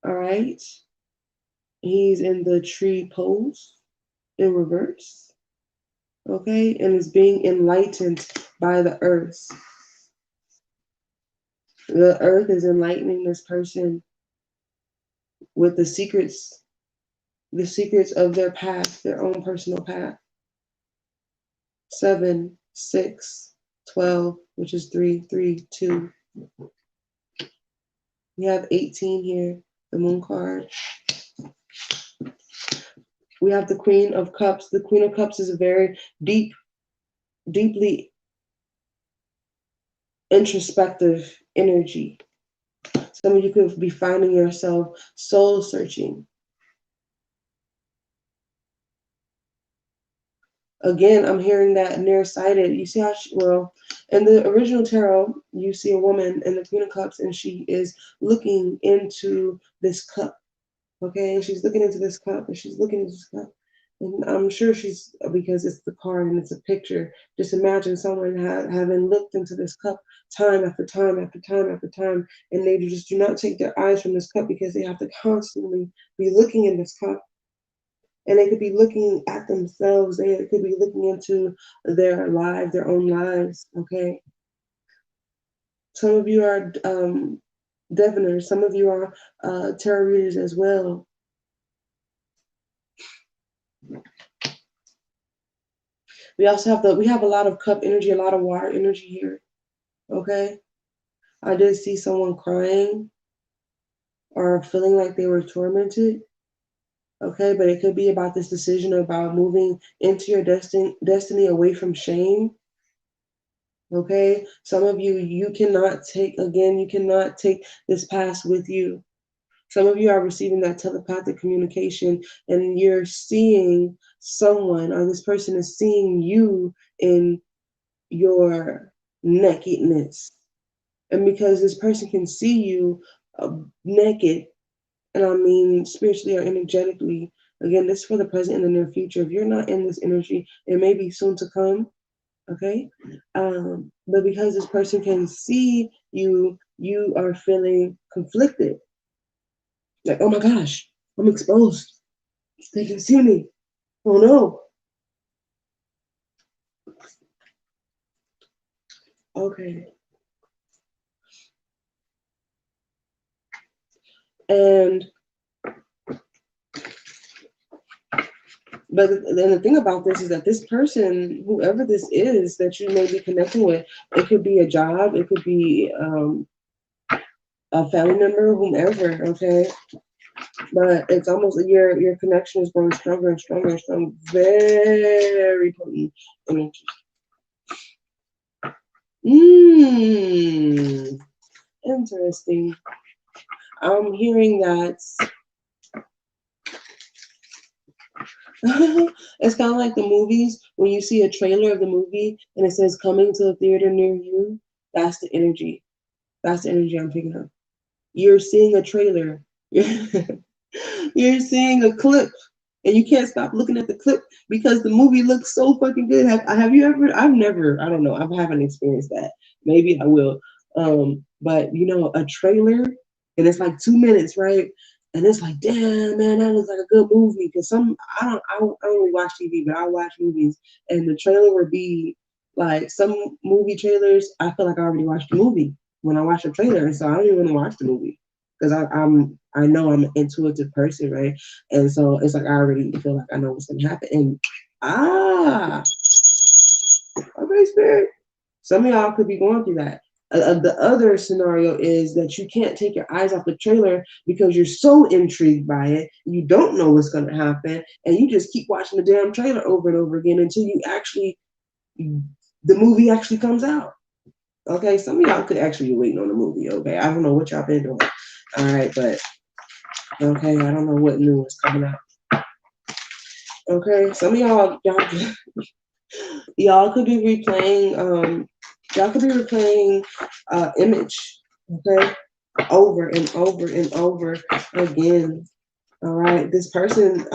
Speaker 1: All right. He's in the tree pose in reverse. Okay. And is being enlightened by the earth. The earth is enlightening this person with the secrets of their path, their own personal path. 7, 6, 12, which is 3, 3, 2. We have 18 here, the Moon card. We have the Queen of Cups. The Queen of Cups is a very deeply introspective energy. Some of you could be finding yourself soul searching. Again, I'm hearing that nearsighted. You see how in the original tarot, you see a woman in the Queen of Cups, and she is looking into this cup. Okay, and she's looking into this cup, and she's looking into this cup. And I'm sure she's, because it's the card and it's a picture, just imagine someone having looked into this cup time after time after time after time, and they just do not take their eyes from this cup because they have to constantly be looking in this cup. And they could be looking at themselves. They could be looking into their lives, their own lives, okay? Some of you are diviners. Some of you are tarot readers as well. We also have a lot of cup energy, a lot of water energy here, okay? I did see someone crying or feeling like they were tormented. Okay, but it could be about this decision about moving into your destiny away from shame. Okay, some of you, you cannot take this past with you. Some of you are receiving that telepathic communication, and you're seeing someone, or this person is seeing you in your nakedness. And because this person can see you naked, and I mean spiritually or energetically, again, this is for the present and the near future. If you're not in this energy, it may be soon to come, okay? But because this person can see you, you are feeling conflicted. Like, oh my gosh, I'm exposed. They can see me. Oh no. Okay. But then the thing about this is that this person, whoever this is that you may be connecting with, it could be a job, it could be a family member, whomever, okay? But it's almost like your connection is growing stronger and stronger and stronger. Very potent energy. Interesting. I'm hearing that it's kind of like the movies when you see a trailer of the movie and it says coming to a theater near you. That's the energy. That's the energy I'm picking up. You're seeing a trailer. You're seeing a clip, and you can't stop looking at the clip because the movie looks so fucking good. Have you ever? I don't know. I haven't experienced that. Maybe I will. But you know, a trailer, and it's like 2 minutes, right? And it's like, damn, man, that looks like a good movie. Because I don't really watch TV, but I watch movies, and the trailer would be like some movie trailers. I feel like I already watched the movie when I watch a trailer, so I don't even want to watch the movie because I know I'm an intuitive person, right? And so it's like I already feel like I know what's gonna happen. And okay, spirit. Some of y'all could be going through that. The other scenario is that you can't take your eyes off the trailer because you're so intrigued by it. You don't know what's going to happen, and you just keep watching the damn trailer over and over again until the movie actually comes out. Okay, some of y'all could actually be waiting on the movie. Okay, I don't know what y'all been doing. All right, but Okay, I don't know what new is coming out. Okay, some of y'all could be replaying image, okay, over and over and over again. All right, this person,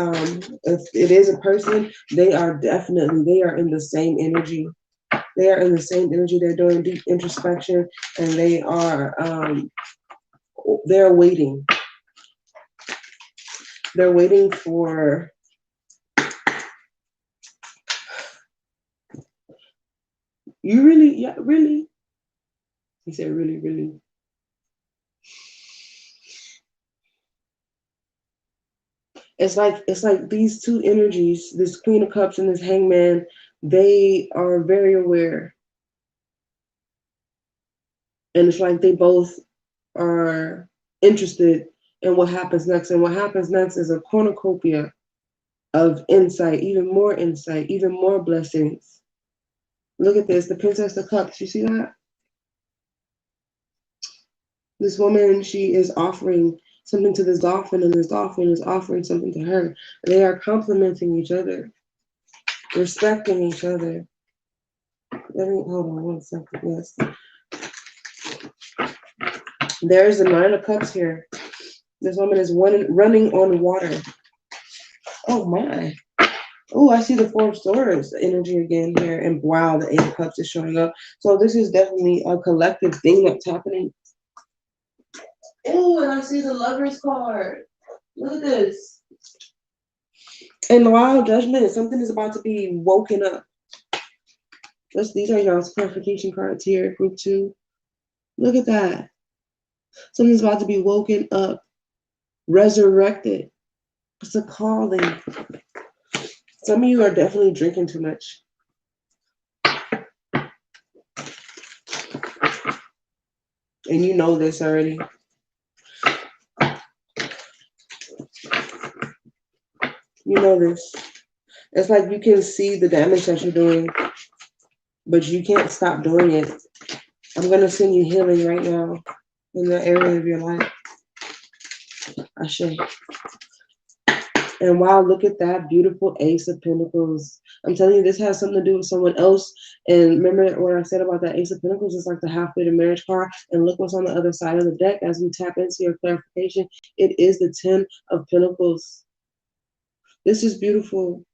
Speaker 1: if it is a person, they are in the same energy. They are in the same energy. They're doing deep introspection, and they're waiting. They're waiting for. You really, yeah, really. He said, really, really. It's like these two energies, this Queen of Cups and this Hangman, they are very aware. And it's like they both are interested in what happens next. And what happens next is a cornucopia of insight, even more blessings. Look at this, the Princess of Cups. You see that? This woman, she is offering something to this dolphin, and this dolphin is offering something to her. They are complimenting each other, respecting each other. Hold on one second. Yes. There's the Nine of Cups here. This woman is running on water. Oh my. Oh, I see the Four of Swords energy again here. And wow, the Eight of Cups is showing up. So this is definitely a collective thing that's happening. Oh, and I see the Lover's card. Look at this. And wow, judgment. Something is about to be woken up. These are y'all's clarification cards here, group 2. Look at that. Something's about to be woken up, resurrected. It's a calling. Some of you are definitely drinking too much. And you know this already. You know this. It's like you can see the damage that you're doing, but you can't stop doing it. I'm going to send you healing right now in that area of your life. I should. And wow, look at that beautiful Ace of Pentacles. I'm telling you, this has something to do with someone else. And remember what I said about that Ace of Pentacles is like the halfway to marriage card. And look what's on the other side of the deck as we tap into your clarification. It is the 10 of Pentacles. This is beautiful.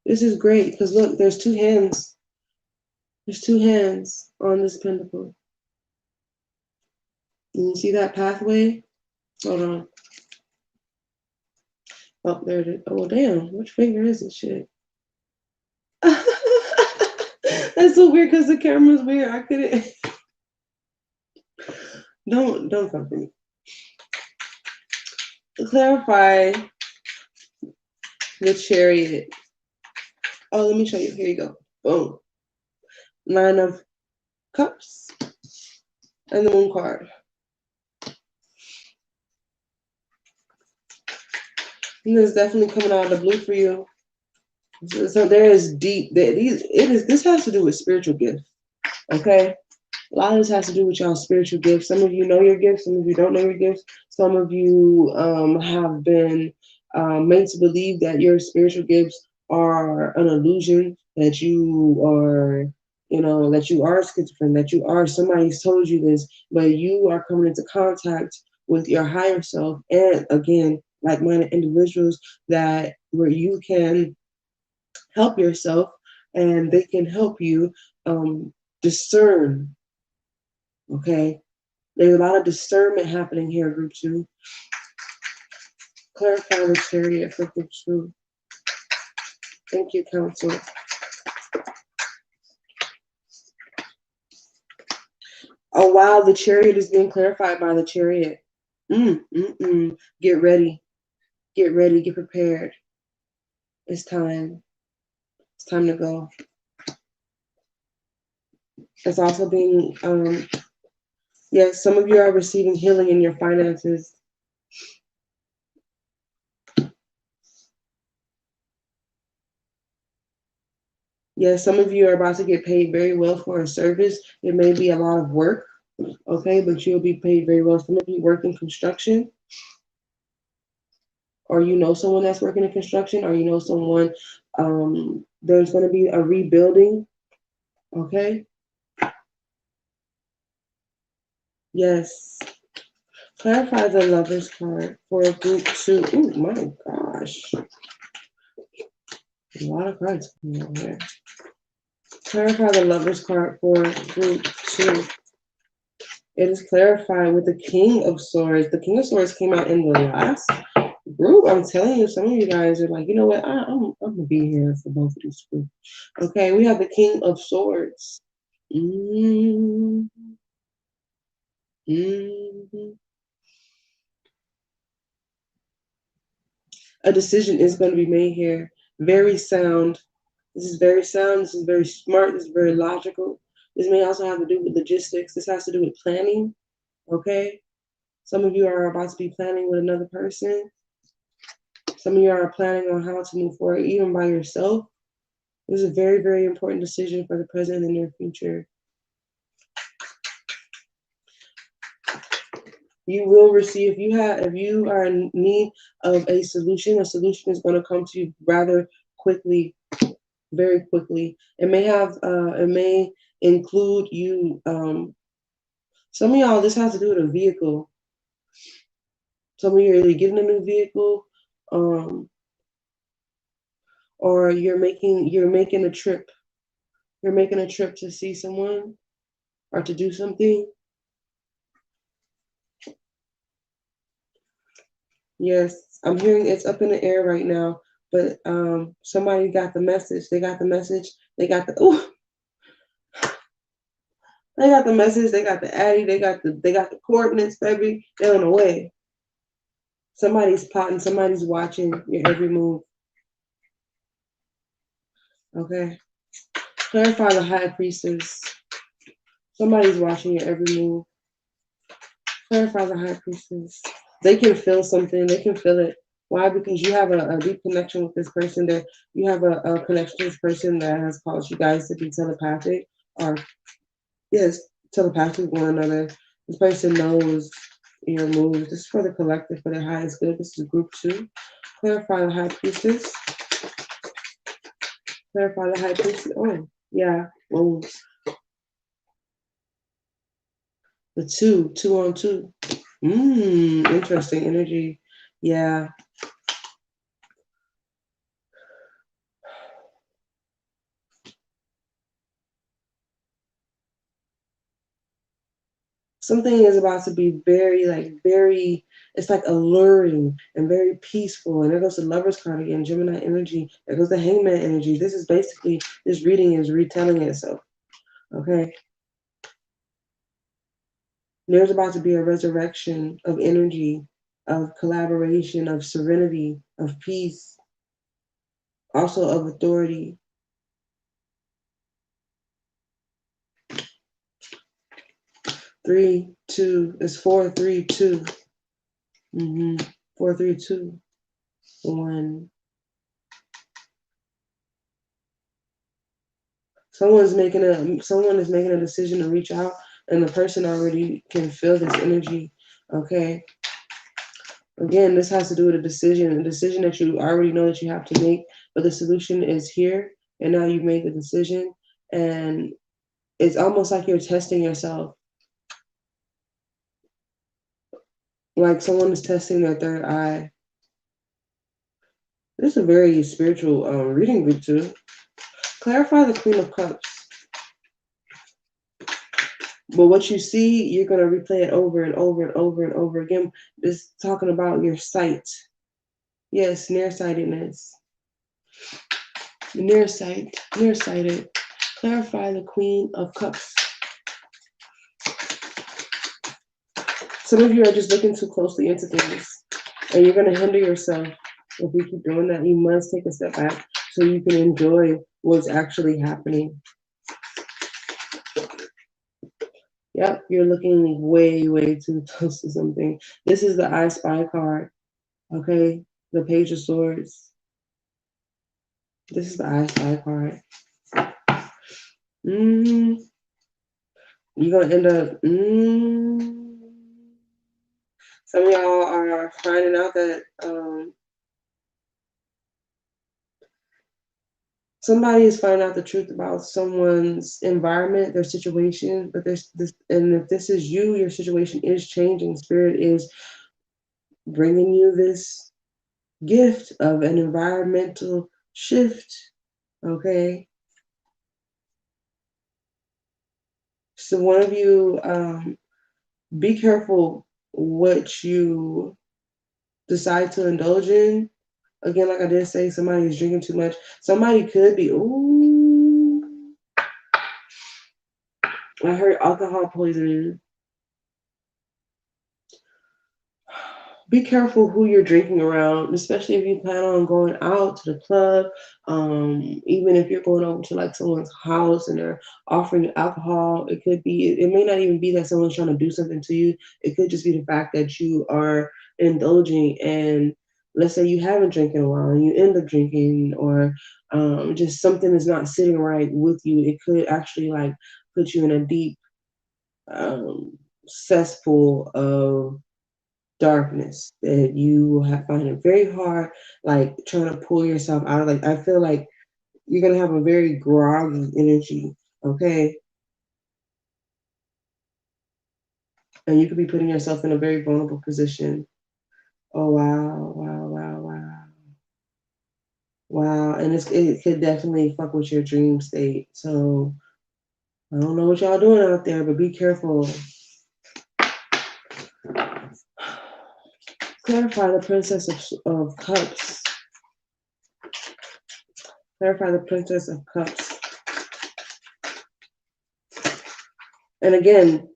Speaker 1: This is great because look, there's 2 hands. There's 2 hands on this pentacle. And you see that pathway? Hold on. Oh, there it is. Oh, damn. Which finger is it? Shit. That's so weird because the camera's weird. I couldn't. Don't come for me. To clarify the Chariot. Oh, let me show you. Here you go. Boom. 9 of Cups. And the Moon card. And it's definitely coming out of the blue for you. So there is deep. This has to do with spiritual gifts. Okay? A lot of this has to do with y'all's spiritual gifts. Some of you know your gifts. Some of you don't know your gifts. Some of you have been made to believe that your spiritual gifts are an illusion, that you are, that you are schizophrenic, that you are, somebody's told you this, but you are coming into contact with your higher self and, again, like-minded individuals where you can help yourself and they can help you discern. Okay, there's a lot of discernment happening here, group 2. Clarify the Chariot for group 2. Thank you, Council. Oh, wow, the Chariot is being clarified by the Chariot. Get ready. Get ready. Get prepared. It's time. It's time to go. It's also being, yes, some of you are receiving healing in your finances. Yes, some of you are about to get paid very well for a service. It may be a lot of work. Okay, but you'll be paid very well. Some of you work in construction, or you know someone that's working in construction, or you know someone, there's going to be a rebuilding. Okay. Yes. Clarify the Lovers card for group 2. Oh my gosh. A lot of cards coming out here. Clarify the Lovers card for group 2. It is clarified with the King of Swords. The King of Swords came out in the last group. I'm telling you, some of you guys are like, you know what? I'm gonna be here for both of these groups. Okay, we have the King of Swords. Mm-hmm. Mm-hmm. A decision is going to be made here. Very sound. This is very sound. This is very smart. This is very logical. This may also have to do with logistics. This has to do with planning. Okay. Some of you are about to be planning with another person. Some of you are planning on how to move forward, even by yourself. This is a very, very important decision for the present and the near future. You will receive, if you are in need of a solution is going to come to you rather quickly, very quickly. It may include you. Some of y'all, this has to do with a vehicle. Some of you are either getting a new vehicle, or you're making a trip. You're making a trip to see someone or to do something. Yes, I'm hearing it's up in the air right now, but somebody got the message. They got the message. They got the They got the message. They got the addy. They got the coordinates, baby. They're on the way. Somebody's plotting. Somebody's watching your every move. Okay. Clarify the High Priestess. Somebody's watching your every move. Clarify the High Priestess. They can feel something. They can feel it. Why? Because you have a deep connection with this person. That you have a connection to this person that has caused you guys to be telepathic, or yes, telepathic with one another. This person knows your moves. This is for the collective, for their highest good. This is group 2. Clarify the High Priestess. Clarify the High Priestess. Oh, yeah. Whoa. The 2 on 2. Interesting energy. Yeah. Something is about to be very, it's like alluring and very peaceful. And there goes the Lover's card again, Gemini energy. There goes the Hangman energy. This is basically, this reading is retelling itself. Okay. There's about to be a resurrection of energy, of collaboration, of serenity, of peace, also of authority. Three, two, it's 4, 3, 2. 4, 3, 2, 1. Someone is making a decision to reach out, and the person already can feel this energy. Okay. Again, this has to do with a decision that you already know that you have to make, but the solution is here, and now you've made the decision, and it's almost like you're testing yourself. Like someone is testing their third eye. This is a very spiritual reading group too. Clarify the Queen of Cups. But what you see, you're going to replay it over and over and over and over again. It's talking about your sight. Yes, nearsightedness. Nearsighted. Clarify the Queen of Cups. Some of you are just looking too closely into things, and you're going to hinder yourself. If you keep doing that, you must take a step back so you can enjoy what's actually happening. Yep, you're looking way, way too close to something. This is the I Spy card, okay? The Page of Swords. This is the I Spy card. You're gonna end up. Some of y'all are finding out that somebody is finding out the truth about someone's environment, their situation. But there's this, and if this is you, your situation is changing. Spirit is bringing you this gift of an environmental shift. Okay. So one of you, be careful what you decide to indulge in. Again, like I did say, somebody is drinking too much. Somebody could be, ooh, I heard alcohol poisoning. Be careful who you're drinking around, especially if you plan on going out to the club. Even if you're going over to like someone's house and they're offering you alcohol, it may not even be that someone's trying to do something to you. It could just be the fact that you are indulging, and let's say you haven't drank in a while and you end up drinking, or just something is not sitting right with you. It could actually like put you in a deep cesspool of darkness that you will find it very hard, like trying to pull yourself out of. Like, I feel like you're gonna have a very groggy energy, okay? And you could be putting yourself in a very vulnerable position. Oh wow, wow, wow, wow, wow! And it could definitely fuck with your dream state. So I don't know what y'all doing out there, but be careful. Clarify the Princess of Cups. Clarify the Princess of Cups. And again,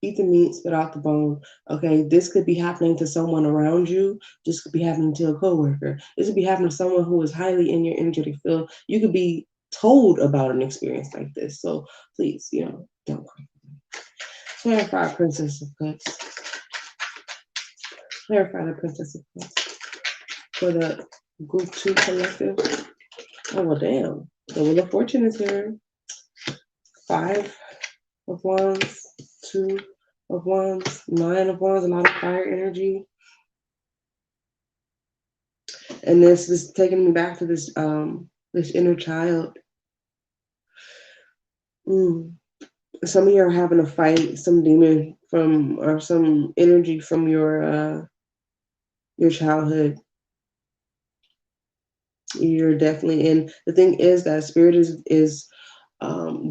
Speaker 1: eat the meat, spit out the bone. Okay, this could be happening to someone around you. This could be happening to a coworker. This could be happening to someone who is highly in your energetic field. You could be told about an experience like this. So please, don't cry. Clarify, Princess of Cups. Clarify the Princess of Cups for the Group 2 collective. Oh, well, damn. The Wheel of Fortune is here. 5 of Wands, 2 of Wands, 9 of Wands, a lot of fire energy. And this is taking me back to this this inner child. Some of you are having to fight some demon from, or some energy from your childhood. You're definitely in. The thing is that spirit is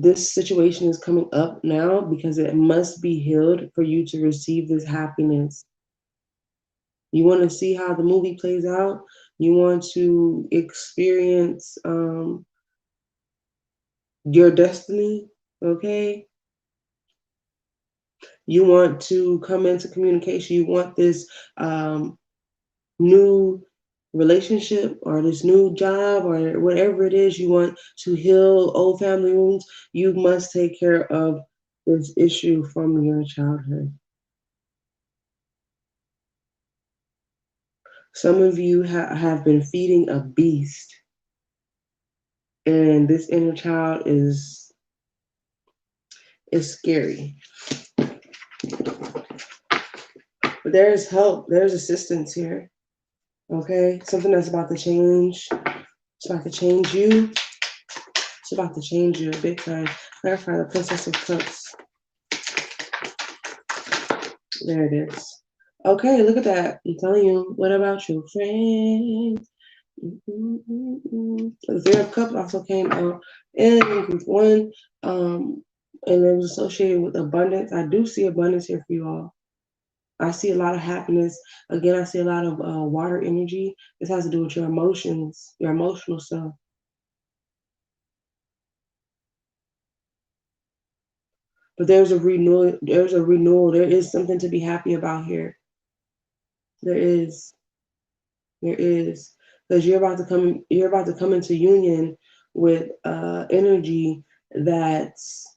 Speaker 1: this situation is coming up now because it must be healed for you to receive this happiness. You want to see how the movie plays out. You want to experience your destiny, okay? You want to come into communication. You want this new relationship or this new job or whatever it is. You want to heal old family wounds. You must take care of this issue from your childhood. Some of you have been feeding a beast, and this inner child is scary. But there is help. There's assistance here. Okay, something that's about to change. It's about to change you. It's about to change you big time. Clarify the Princess of Cups. There it is. Okay, look at that. I'm telling you. What about your friends? The Three of Cups also came out in group 1, and it was associated with abundance. I do see abundance here for you all. I see a lot of happiness. Again, I see a lot of water energy. This has to do with your emotions, your emotional self. But there's a renewal. There's a renewal. There is something to be happy about here. There is. There is. Because you're about to come. You're about to come into union with energy that's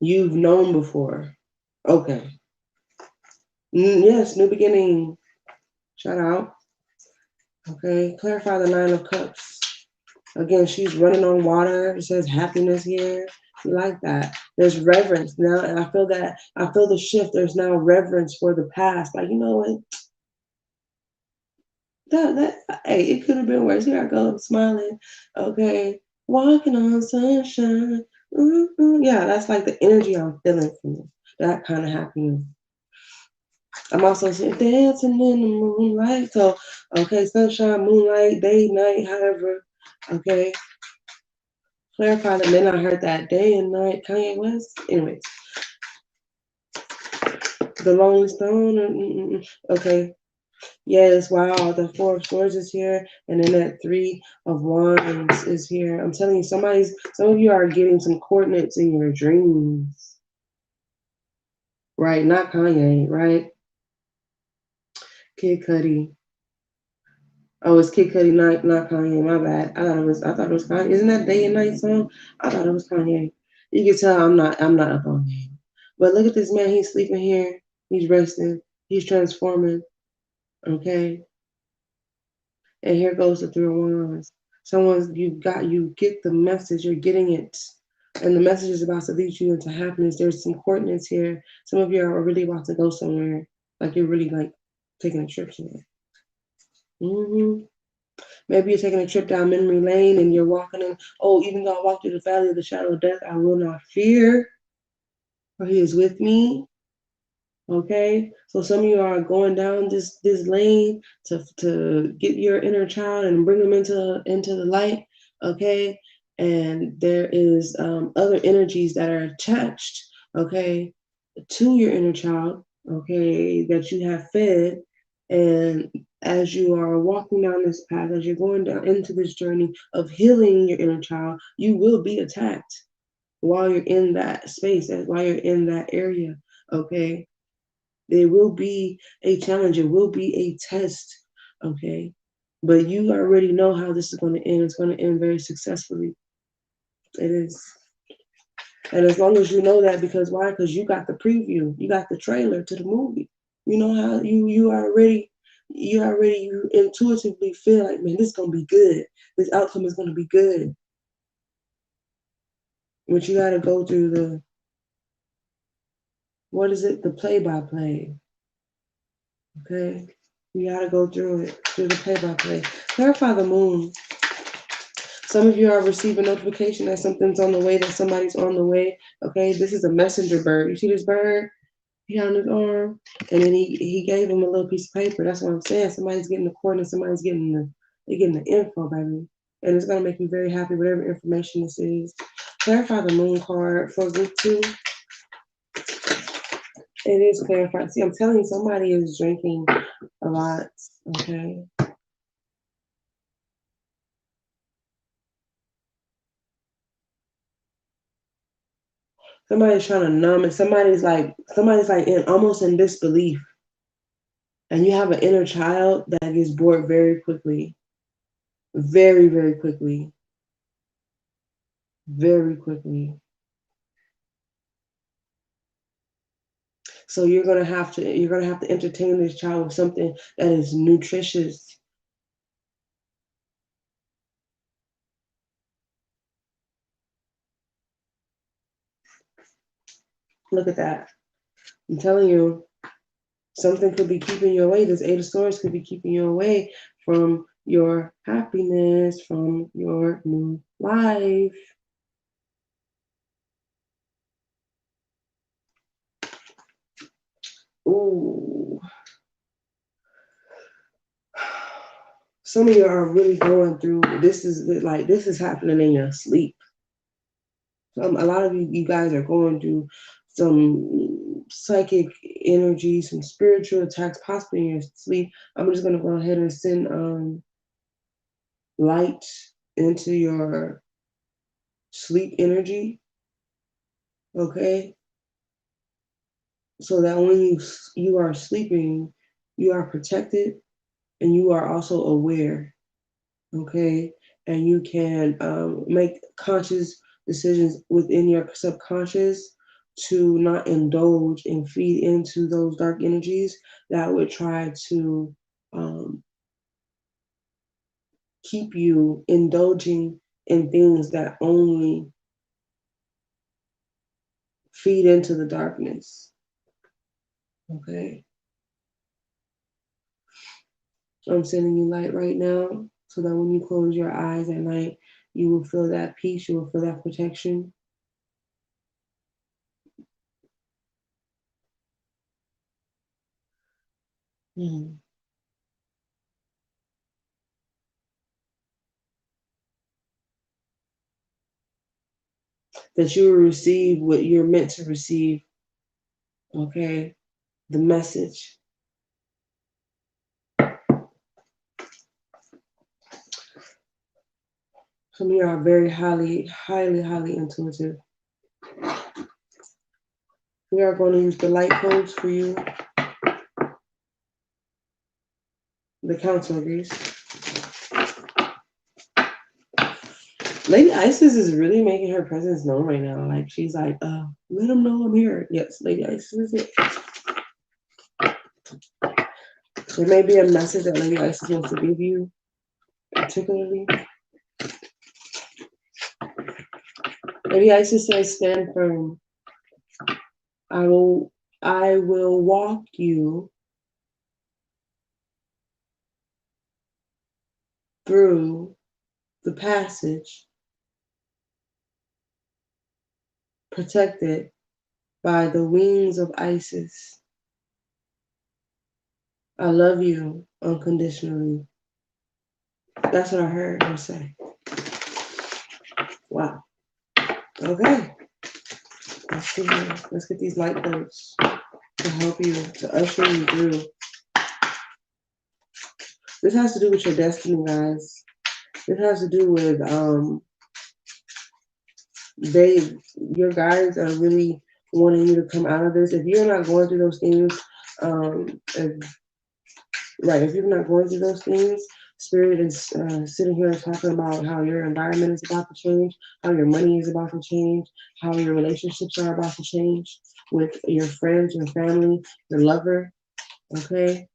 Speaker 1: you've known before. Okay. Yes, new beginning. Shout out. Okay. Clarify the Nine of Cups. Again, she's running on water. It says happiness here. You like that. There's reverence now, and I feel that. I feel the shift. There's now reverence for the past. Like, you know what? Hey, it could have been worse. Here I go, smiling. Okay, walking on sunshine. Yeah, that's like the energy I'm feeling from you. That kind of happiness. I'm also seeing dancing in the moonlight. So, okay, sunshine, moonlight, day, night, however. Okay, clarify that. Then I heard that day and night, Kanye West. Anyways, the Lonely Stone. Okay, yes, wow, the Four of Swords is here, and then that Three of Wands is here. I'm telling you, some of you are getting some coordinates in your dreams. Right, not Kanye, right? Kid Cudi. Oh, it's Kid Cudi, not Kanye. My bad. I thought it was Kanye. Isn't that Day and Night song? I thought it was Kanye. You can tell I'm not up on game. But look at this man. He's sleeping here. He's resting. He's transforming. Okay. And here goes the Three of Wands. You get the message. You're getting it. And the message is about to lead you into happiness. There's some coordinates here. Some of you are really about to go somewhere. Like you're really like taking a trip somewhere. Maybe you're taking a trip down memory lane and you're walking in. Oh, even though I walk through the valley of the shadow of death, I will not fear, for he is with me. Okay, so some of you are going down this lane to get your inner child and bring them into the light. Okay, and there is other energies that are attached. Okay, to your inner child. Okay, that you have fed, and as you are walking down this path, as you're going down into this journey of healing your inner child, you will be attacked while you're in that space, while you're in that area. Okay, there will be a challenge. It will be a test. Okay. But you already know how this is going to end. It's going to end very successfully. It is. And as long as you know that, because why? Because you got the preview. You got the trailer to the movie. You know how you intuitively feel like, man, this is gonna be good. This outcome is gonna be good. But you gotta go through the what is it? The play-by-play. Okay? You gotta go through it, through the play-by-play. Clarify the moon. Some of you are receiving notification that something's on the way, that somebody's on the way. Okay, this is a messenger bird. You see this bird? He on his arm, and then he gave him a little piece of paper. That's what I'm saying. Somebody's getting the coordinates. Somebody's getting the info, baby, and it's gonna make you very happy. Whatever information this is. Clarify the moon card for group 2. It is clarified. See, I'm telling you, somebody is drinking a lot. Okay. Somebody's trying to numb it. Somebody's like in almost in disbelief. And you have an inner child that gets bored very quickly. Very, very quickly. Very quickly. So you're gonna have to entertain this child with something that is nutritious. Look at that. I'm telling you, something could be keeping you away. This Eight of Swords could be keeping you away from your happiness, from your new life. Ooh. Some of you are really going through this is happening in your sleep. A lot of you guys are going through some psychic energy, some spiritual attacks, possibly in your sleep. I'm just gonna go ahead and send light into your sleep energy, okay? So that when you are sleeping, you are protected and you are also aware, okay? And you can make conscious decisions within your subconscious to not indulge and feed into those dark energies that would try to keep you indulging in things that only feed into the darkness. Okay? I'm sending you light right now so that when you close your eyes at night, you will feel that peace, you will feel that protection. Mm. That you will receive what you're meant to receive. Okay? The message. Some of you are very highly, highly, highly intuitive. We are going to use the light codes for you. The council agrees. Lady Isis is really making her presence known right now. Like, she's like, let them know I'm here. Yes, Lady Isis is it. There may be a message that Lady Isis wants to give you, particularly. Lady Isis says, stand firm. I will walk you through the passage, protected by the wings of Isis. I love you unconditionally. That's what I heard her say. Wow. Okay. Let's get these light bulbs to help you, to usher you through. This has to do with your destiny, guys. This has to do with your guides are really wanting you to come out of this. If you're not going through those things, if you're not going through those things, Spirit is sitting here talking about how your environment is about to change, how your money is about to change, how your relationships are about to change with your friends, your family, your lover, okay?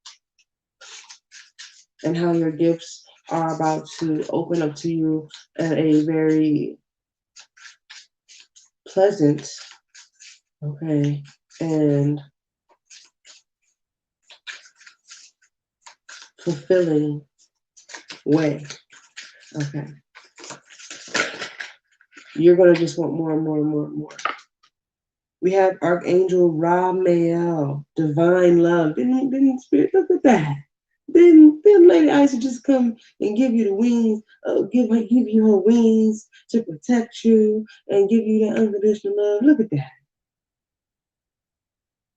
Speaker 1: And how your gifts are about to open up to you at a very pleasant, okay, and fulfilling way, okay? You're going to just want more and more and more and more. We have Archangel Raphael, divine love. Didn't Spirit, look at that. Then Lady Isis just come and give you the wings, give you her wings to protect you and give you that unconditional love. Look at that.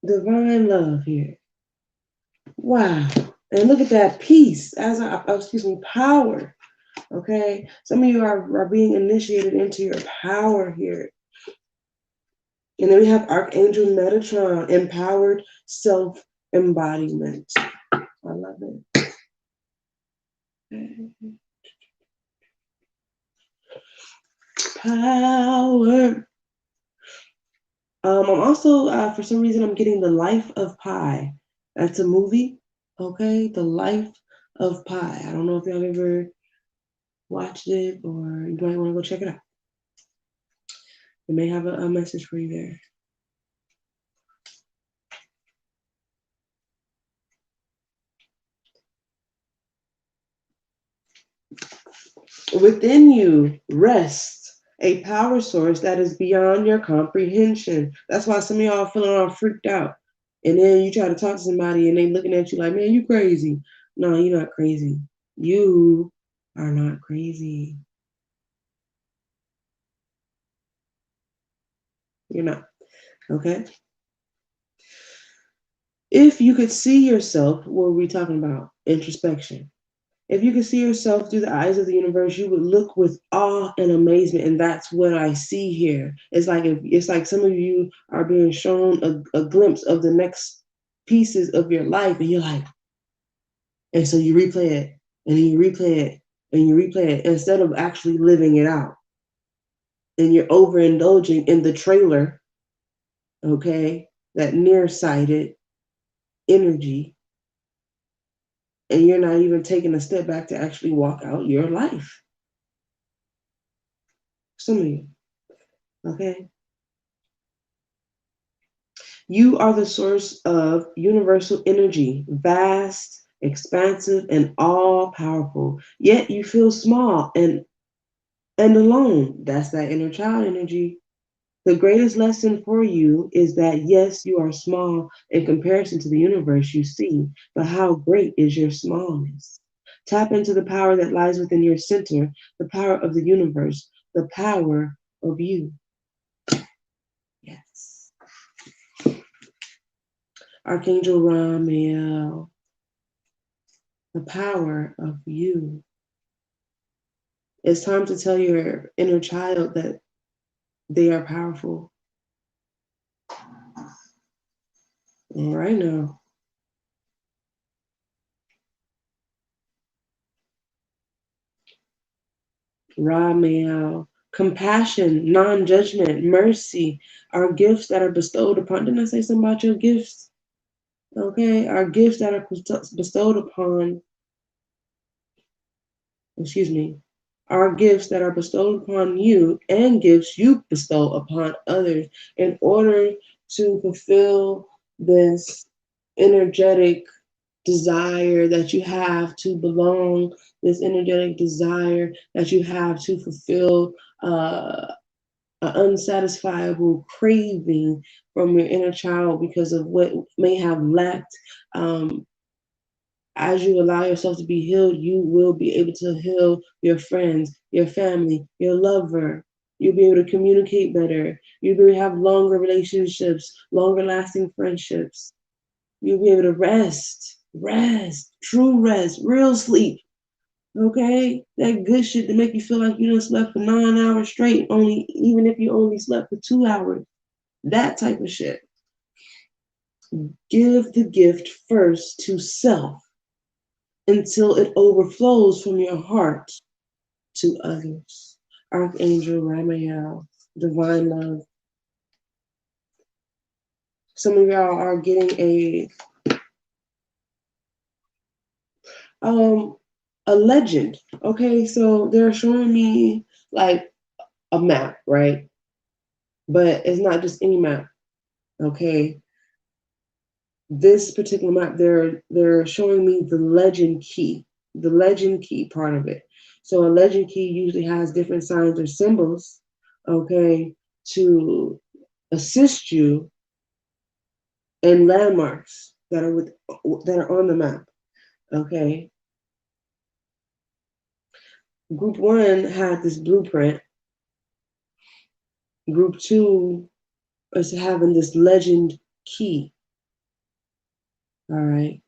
Speaker 1: Divine love here. Wow. And look at that peace, power. Okay. Some of you are being initiated into your power here. And then we have Archangel Metatron, empowered self-embodiment. I love it. Power. I'm also, for some reason, I'm getting The Life of Pi. That's a movie, okay? The Life of Pi. I don't know if y'all ever watched it or you might want to go check it out. It may have a message for you there. Within you rests a power source that is beyond your comprehension. That's why some of y'all are feeling all freaked out. And then you try to talk to somebody and they looking at you like, man, you crazy. No, you're not crazy. You are not crazy. You're not. Okay? If you could see yourself, what were we talking about? Introspection. If you could see yourself through the eyes of the universe, you would look with awe and amazement, and that's what I see here. It's like some of you are being shown a glimpse of the next pieces of your life, and you're like, and so you replay it, and then you replay it, and you replay it instead of actually living it out. And you're overindulging in the trailer, okay, that nearsighted energy, and you're not even taking a step back to actually walk out your life. Some of you. Okay? You are the source of universal energy, vast, expansive, and all powerful. Yet you feel small and alone. That's that inner child energy. The greatest lesson for you is that yes, you are small in comparison to the universe you see, but how great is your smallness? Tap into the power that lies within your center, the power of the universe, the power of you. Yes. Archangel Ramiel, the power of you. It's time to tell your inner child that they are powerful. All right now. Ramiel, compassion, non-judgment, mercy are gifts that are bestowed upon. Didn't I say something about your gifts? Okay, are gifts that are bestowed upon, excuse me, are gifts that are bestowed upon you and gifts you bestow upon others in order to fulfill this energetic desire that you have to belong, this energetic desire that you have to fulfill an unsatisfiable craving from your inner child because of what may have lacked. As you allow yourself to be healed, you will be able to heal your friends, your family, your lover. You'll be able to communicate better. You'll be able to have longer relationships, longer lasting friendships. You'll be able to rest, true rest, real sleep. Okay? That good shit to make you feel like you done slept for 9 hours straight, only even if you only slept for 2 hours. That type of shit. Give the gift first to self until it overflows from your heart to others. Archangel Ramiel, divine love. Some of y'all are getting a legend. Okay, so they're showing me like a map, right? But it's not just any map. Okay. This particular map, they're showing me the legend key part of it. So a legend key usually has different signs or symbols, okay, to assist you in landmarks that are on the map, okay. Group 1 had this blueprint. Group 2 is having this legend key. All right.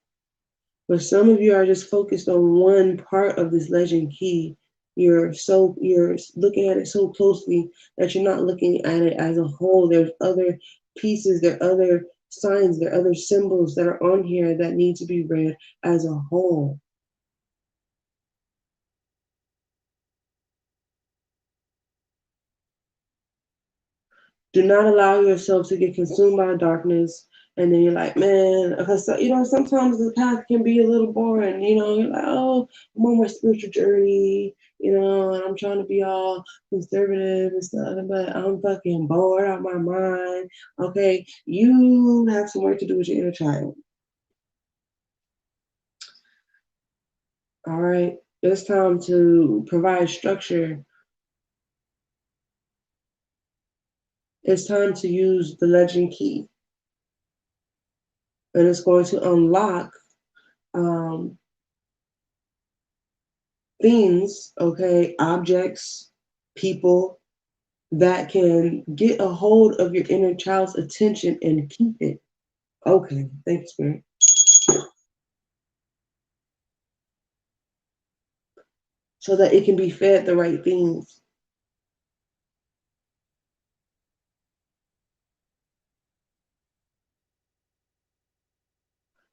Speaker 1: But some of you are just focused on one part of this legend key. You're looking at it so closely that you're not looking at it as a whole. There's other pieces, there are other signs, there are other symbols that are on here that need to be read as a whole. Do not allow yourself to get consumed by darkness. And then you're like, man, because, sometimes the path can be a little boring. You're like, oh, I'm on my spiritual journey, and I'm trying to be all conservative and stuff, but I'm fucking bored out of my mind. Okay, you have some work to do with your inner child. All right, it's time to provide structure. It's time to use the legend key. And it's going to unlock things, okay, objects, people that can get a hold of your inner child's attention and keep it. Okay, thanks, Spirit. So that it can be fed the right things.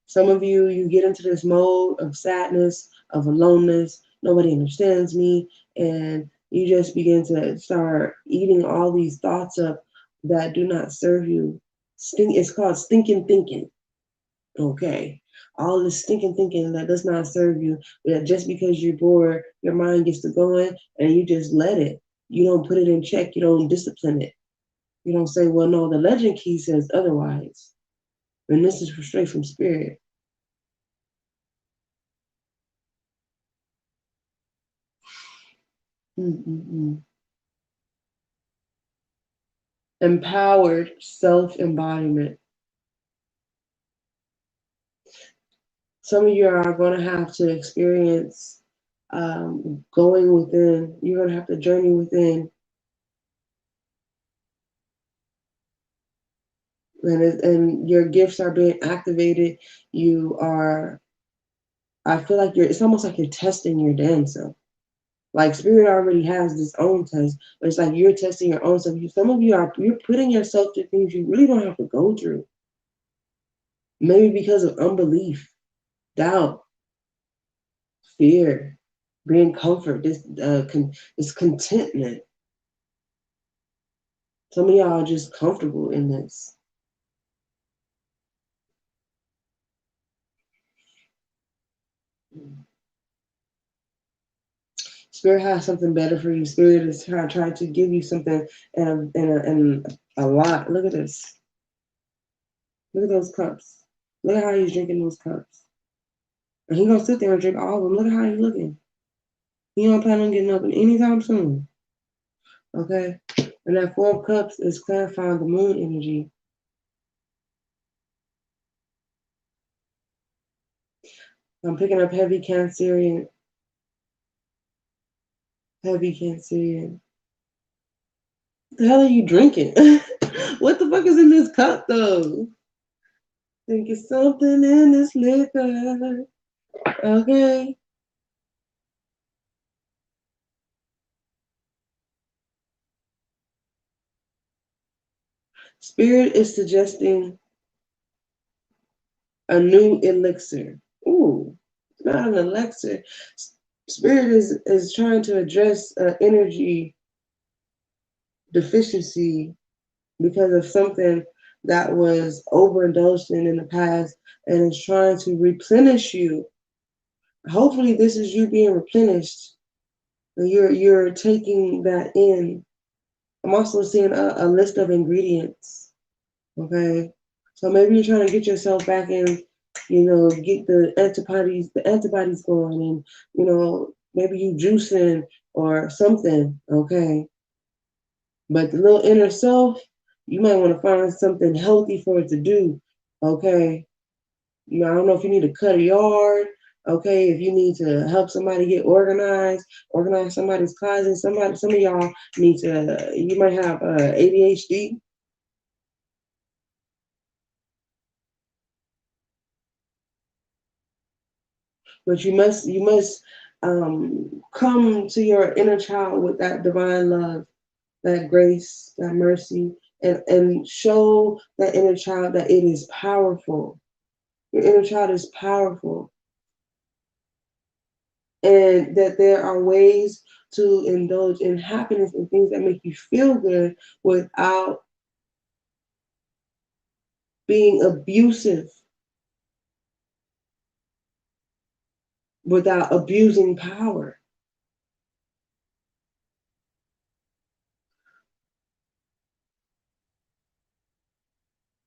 Speaker 1: Some of you get into this mode of sadness, of aloneness, nobody understands me, and you just begin to start eating all these thoughts up that do not serve you. It's called stinking thinking. Okay. All this stinking thinking that does not serve you, that just because you're bored, your mind gets to going and you just let it. you don't put it in check. You don't discipline it. You don't say, well, no, the legend key says otherwise. And this is straight from spirit. Empowered self-embodiment. Some of you are going to have to experience going within. You're going to have to journey within. And your gifts are being activated. You are, I feel like it's almost like you're testing your damn self. Like spirit already has this own test, but it's like you're testing your own self. Some of you you're putting yourself through things you really don't have to go through. Maybe because of unbelief, doubt, fear, being comfort, this contentment. Some of y'all are just comfortable in this. Spirit has something better for you. Spirit is trying to give you something and a lot. Look at this. Look at those cups. Look at how he's drinking those cups. And he's gonna sit there and drink all of them. Look at how he's looking. He don't plan on getting up anytime soon. Okay? And that 4 of Cups is clarifying the moon energy. I'm picking up heavy Cancerian. Heavy Cancerian. What the hell are you drinking? What the fuck is in this cup, though? Think it's something in this liquor. Okay. Spirit is suggesting a new elixir. Ooh, it's not an elixir. Spirit is trying to address energy deficiency because of something that was overindulged in the past, and is trying to replenish you. Hopefully this is you being replenished. You're taking that in. I'm also seeing a list of ingredients. Okay. So maybe you're trying to get yourself back in, get the antibodies going, and maybe you juicing or something. Okay. But the little inner self, you might want to find something healthy for it to do. Okay. I don't know if you need to cut a yard. Okay, if you need to help somebody get organize somebody's closet. Some of y'all you might have ADHD. But you must come to your inner child with that divine love, that grace, that mercy, and show that inner child that it is powerful. Your inner child is powerful. And that there are ways to indulge in happiness and things that make you feel good without being abusive, without abusing power.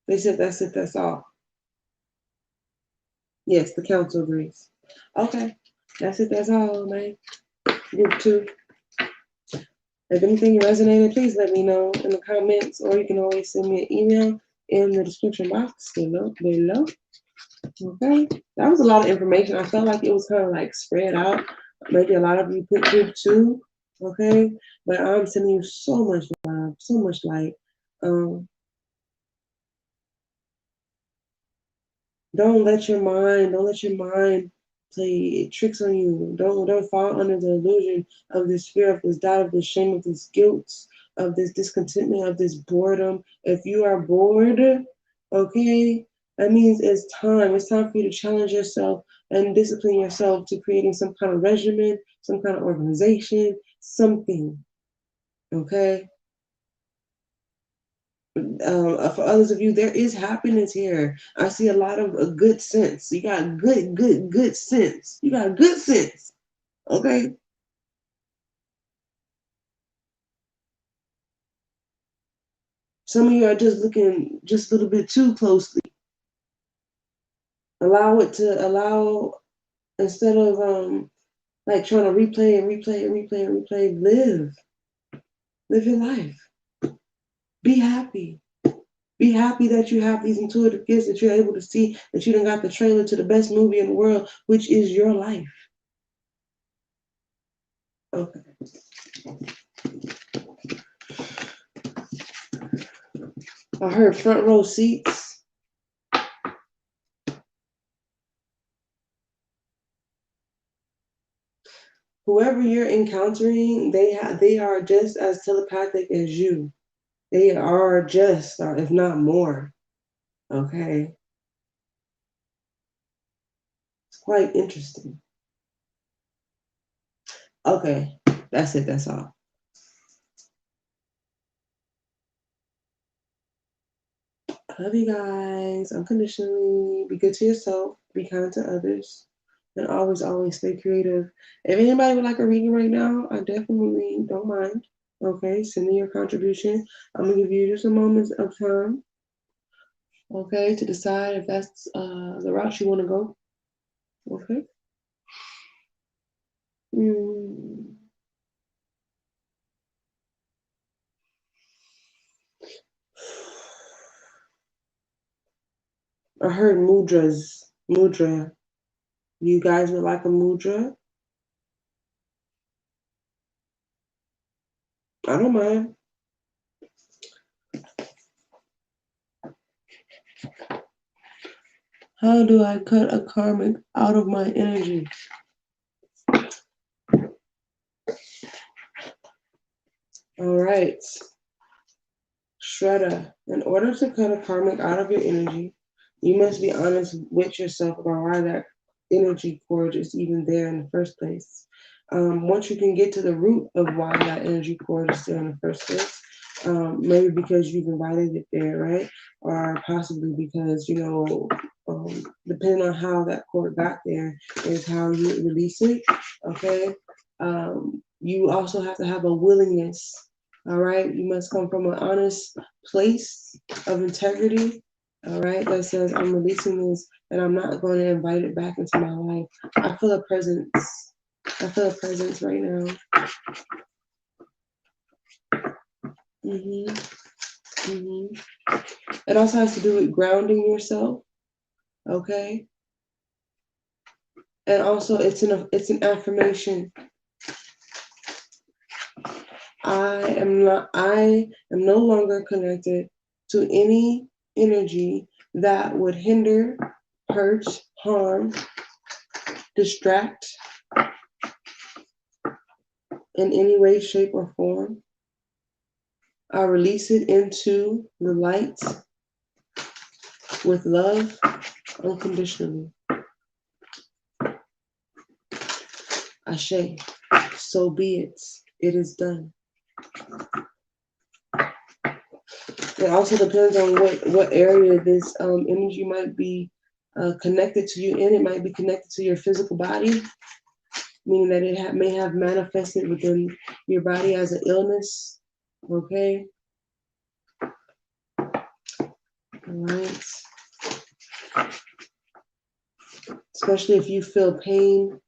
Speaker 1: They said that's it, that's all. Yes, the council agrees. Okay, that's it, that's all, man. Group 2. If anything resonated, please let me know in the comments, or you can always send me an email in the description box below. Okay, that was a lot of information. I felt like it was kind of like spread out. Maybe a lot of you put group 2, okay? But I'm sending you so much love, so much light. Don't let your mind play tricks on you. Don't fall under the illusion of this fear, of this doubt, of this shame, of this guilt, of this discontentment, of this boredom. If you are bored, okay, that means it's time. It's time for you to challenge yourself and discipline yourself to creating some kind of regimen, some kind of organization, something. Okay? For others of you, there is happiness here. I see a lot of good sense. You got good sense. You got good sense. Okay? Some of you are just looking just a little bit too closely. Allow instead of like trying to replay and replay and replay and replay, live your life. Be happy. Be happy that you have these intuitive gifts, that you're able to see that you done got the trailer to the best movie in the world, which is your life. Okay. I heard front row seats. Whoever you're encountering, they are just as telepathic as you. They are just, or if not more. Okay. It's quite interesting. Okay, that's it. That's all. I love you guys unconditionally. Be good to yourself. Be kind to others. And always, always stay creative. If anybody would like a reading right now, I definitely don't mind. Okay, send me your contribution. I'm going to give you just a moment of time. Okay, to decide if that's the route you want to go. Okay. I heard mudras. Mudra. You guys would like a mudra? I don't mind. How do I cut a karmic out of my energy? All right. Shredder. In order to cut a karmic out of your energy, you must be honest with yourself about why that energy cord is even there in the first place. Once you can get to the root of why that energy cord is there in the first place, maybe because you've invited it there, right? Or possibly because, depending on how that cord got there is how you release it, okay? You also have to have a willingness, all right? You must come from an honest place of integrity, all right? That says, I'm releasing this and I'm not going to invite it back into my life. I feel a presence. I feel a presence right now. It also has to do with grounding yourself, okay? And also, it's an affirmation. I am no longer connected to any energy that would hinder, hurt, harm, distract in any way, shape, or form. I release it into the light with love, unconditionally. Ashe, so be it. It is done. It also depends on what area this energy might be connected to you in. It might be connected to your physical body, meaning that it may have manifested within your body as an illness. Okay. All right. Especially if you feel pain.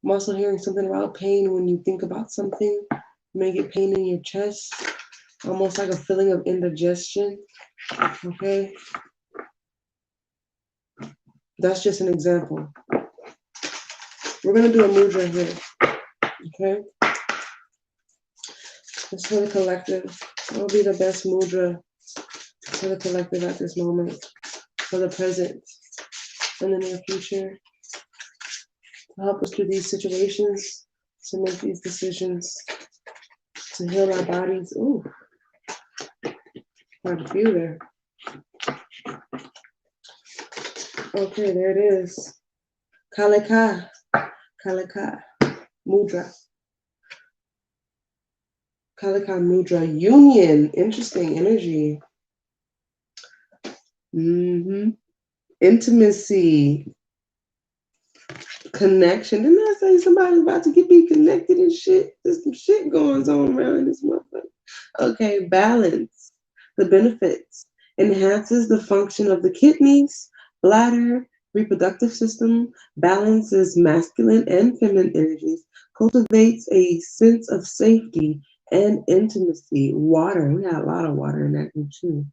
Speaker 1: I'm also hearing something about pain when you think about something. You may get pain in your chest, almost like a feeling of indigestion. Okay. That's just an example. We're going to do a mudra here. Okay. It's for the collective. What will be the best mudra for the collective at this moment, for the present, and the near future, to help us through these situations, to make these decisions, to heal our bodies. Ooh, quite a few there. Okay, there it is. Kalika, mudra. Kalika mudra, union, interesting energy. Intimacy, connection. Didn't I say somebody's about to be connected and shit? There's some shit going on around this motherfucker. Okay, balance. The benefits: enhances the function of the kidneys, bladder, reproductive system, balances masculine and feminine energies, cultivates a sense of safety and intimacy. Water, we got a lot of water in that group too.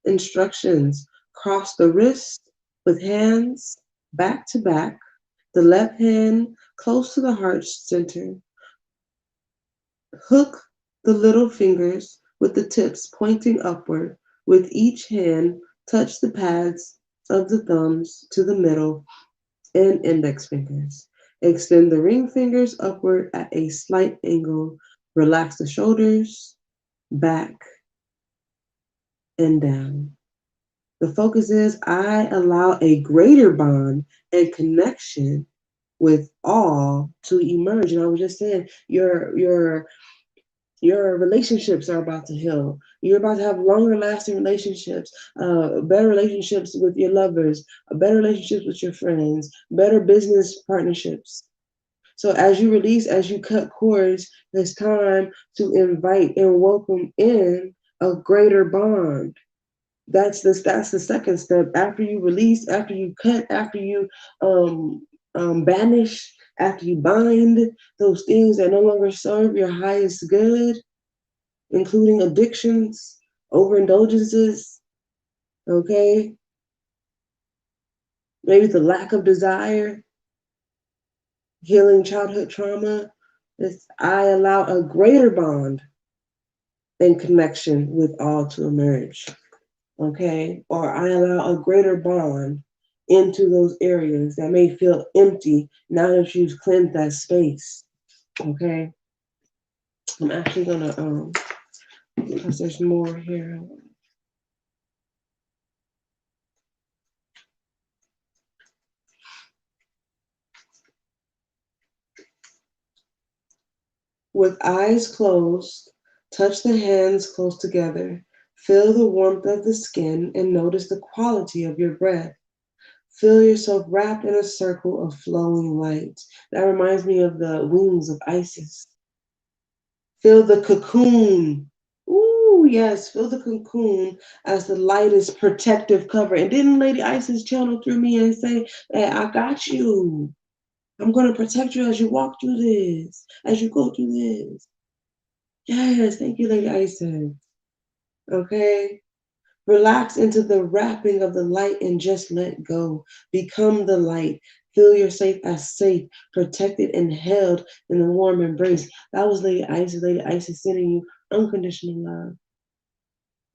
Speaker 1: Instructions: cross the wrist with hands back to back, the left hand close to the heart center. Hook the little fingers with the tips pointing upward. With each hand, touch the pads of the thumbs to the middle and index fingers. Extend the ring fingers upward at a slight angle. Relax the shoulders, back, and down. The focus is I allow a greater bond and connection with all to emerge. And I was just saying, your relationships are about to heal. You're about to have longer lasting relationships, better relationships with your lovers, better relationships with your friends, better business partnerships. So as you release, as you cut cords, it's time to invite and welcome in a greater bond. That's the second step. After you release, after you cut, after you banish, after you bind those things that no longer serve your highest good, including addictions, overindulgences, okay? Maybe the lack of desire, healing childhood trauma. I allow a greater bond and connection with all to emerge, okay? Or I allow a greater bond into those areas that may feel empty now that you've cleansed that space, okay? I'm actually gonna, because there's more here. With eyes closed, touch the hands close together. Feel the warmth of the skin and notice the quality of your breath. Feel yourself wrapped in a circle of flowing light. That reminds me of the wings of Isis. Feel the cocoon. Ooh, yes, feel the cocoon as the lightest protective cover. And didn't Lady Isis channel through me and say, hey, I got you. I'm going to protect you as you walk through this, as you go through this. Yes, thank you, Lady Isis. Okay? Relax into the wrapping of the light and just let go. Become the light. Feel yourself as safe, protected, and held in a warm embrace. That was Lady Isis. Lady Isis sending you unconditional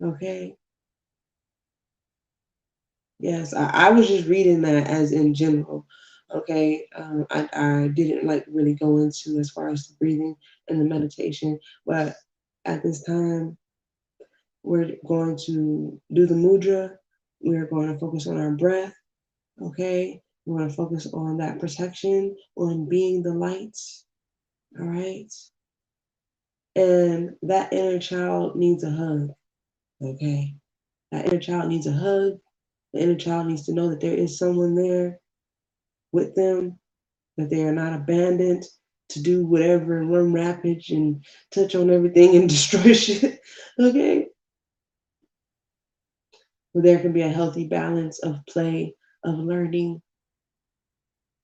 Speaker 1: love. Okay? Yes, I was just reading that as in general. Okay, I didn't like really go into as far as the breathing and the meditation, but at this time we're going to do the mudra. We're going to focus on our breath. Okay, we're going to focus on that protection, on being the light. All right, and that inner child needs a hug. Okay, that inner child needs a hug. The inner child needs to know that there is someone there with them, that they are not abandoned to do whatever and run rampage and touch on everything and destroy shit. Okay? Where there can be a healthy balance of play, of learning,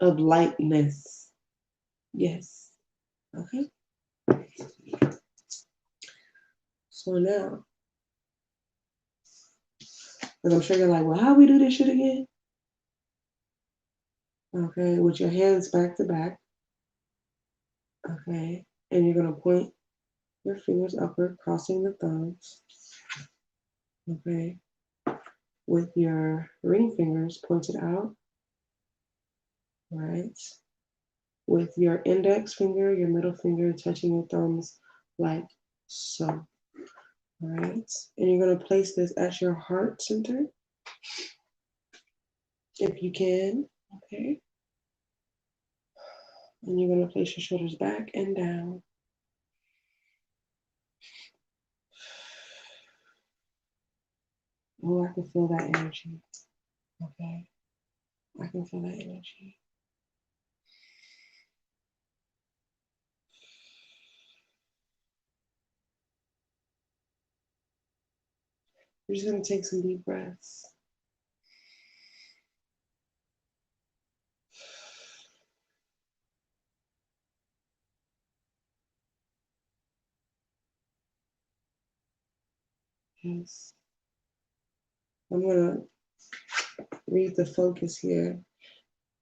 Speaker 1: of lightness. Yes. Okay? So now, because I'm sure you're like, well, how we do this shit again? Okay, with your hands back to back. Okay, and you're gonna point your fingers upward, crossing the thumbs. Okay, with your ring fingers pointed out. Right, with your index finger, your middle finger touching your thumbs like so. All right, and you're gonna place this at your heart center, if you can. Okay, and you're gonna place your shoulders back and down. Oh, I can feel that energy. Okay, I can feel that energy. We're just going to take some deep breaths. Yes. I'm going to read the focus here.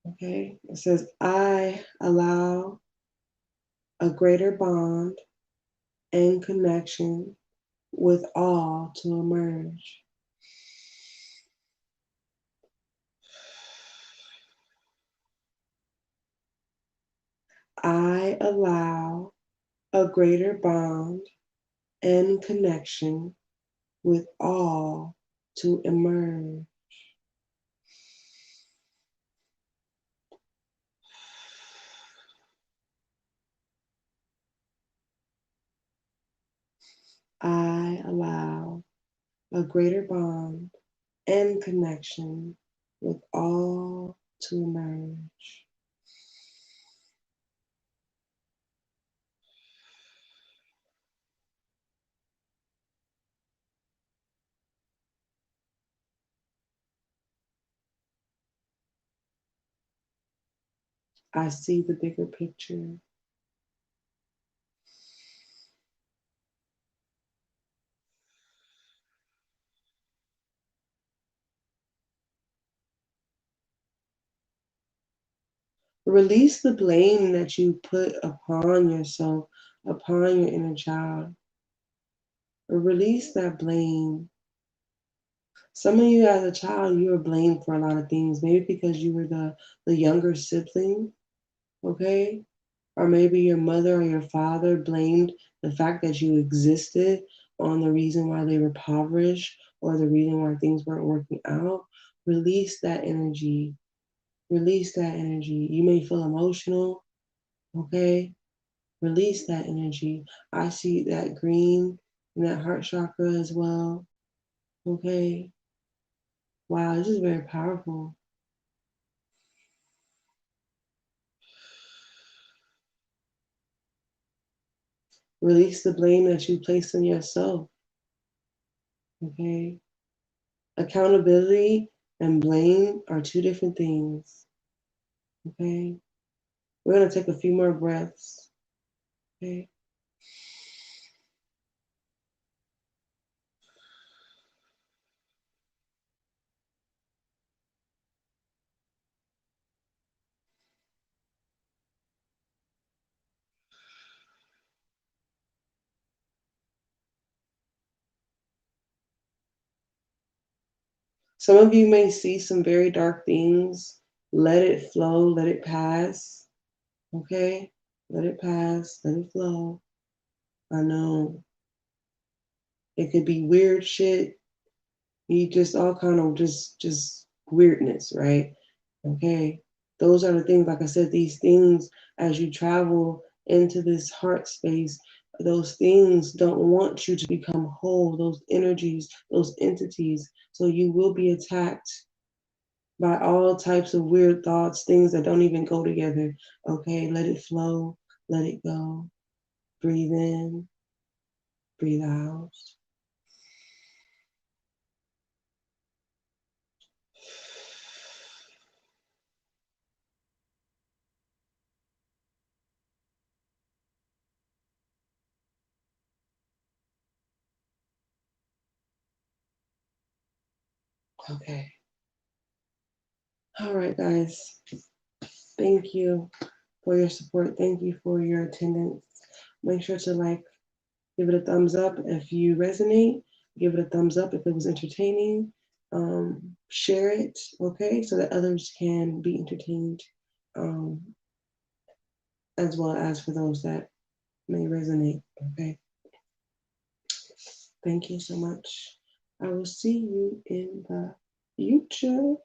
Speaker 1: Okay. It says, I allow a greater bond and connection with all to emerge. I allow a greater bond and connection with all to emerge. I allow a greater bond and connection with all to emerge. I see the bigger picture. Release the blame that you put upon yourself, upon your inner child. Release that blame. Some of you as a child, you were blamed for a lot of things, maybe because you were the younger sibling, okay? Or maybe your mother or your father blamed the fact that you existed on the reason why they were impoverished or the reason why things weren't working out. Release that energy. Release that energy. You may feel emotional, okay? Release that energy. I see that green and that heart chakra as well, okay? Wow, this is very powerful. Release the blame that you placed on yourself, okay? Accountability and blame are two different things, okay? We're going to take a few more breaths, okay? Some of you may see some very dark things. Let it flow, let it pass, okay? Let it pass, let it flow. I know it could be weird shit. You just all kind of just weirdness, right? Okay. Those are the things, like I said, these things as you travel into this heart space, those things don't want you to become whole, those energies, those entities. So you will be attacked by all types of weird thoughts, things that don't even go together. Okay, let it flow, let it go. Breathe in, breathe out. Okay. All right, guys. Thank you for your support. Thank you for your attendance. Make sure to like, give it a thumbs up if you resonate. Give it a thumbs up if it was entertaining. Share it, okay, so that others can be entertained, as well as for those that may resonate, okay? Thank you so much. I will see you in the future.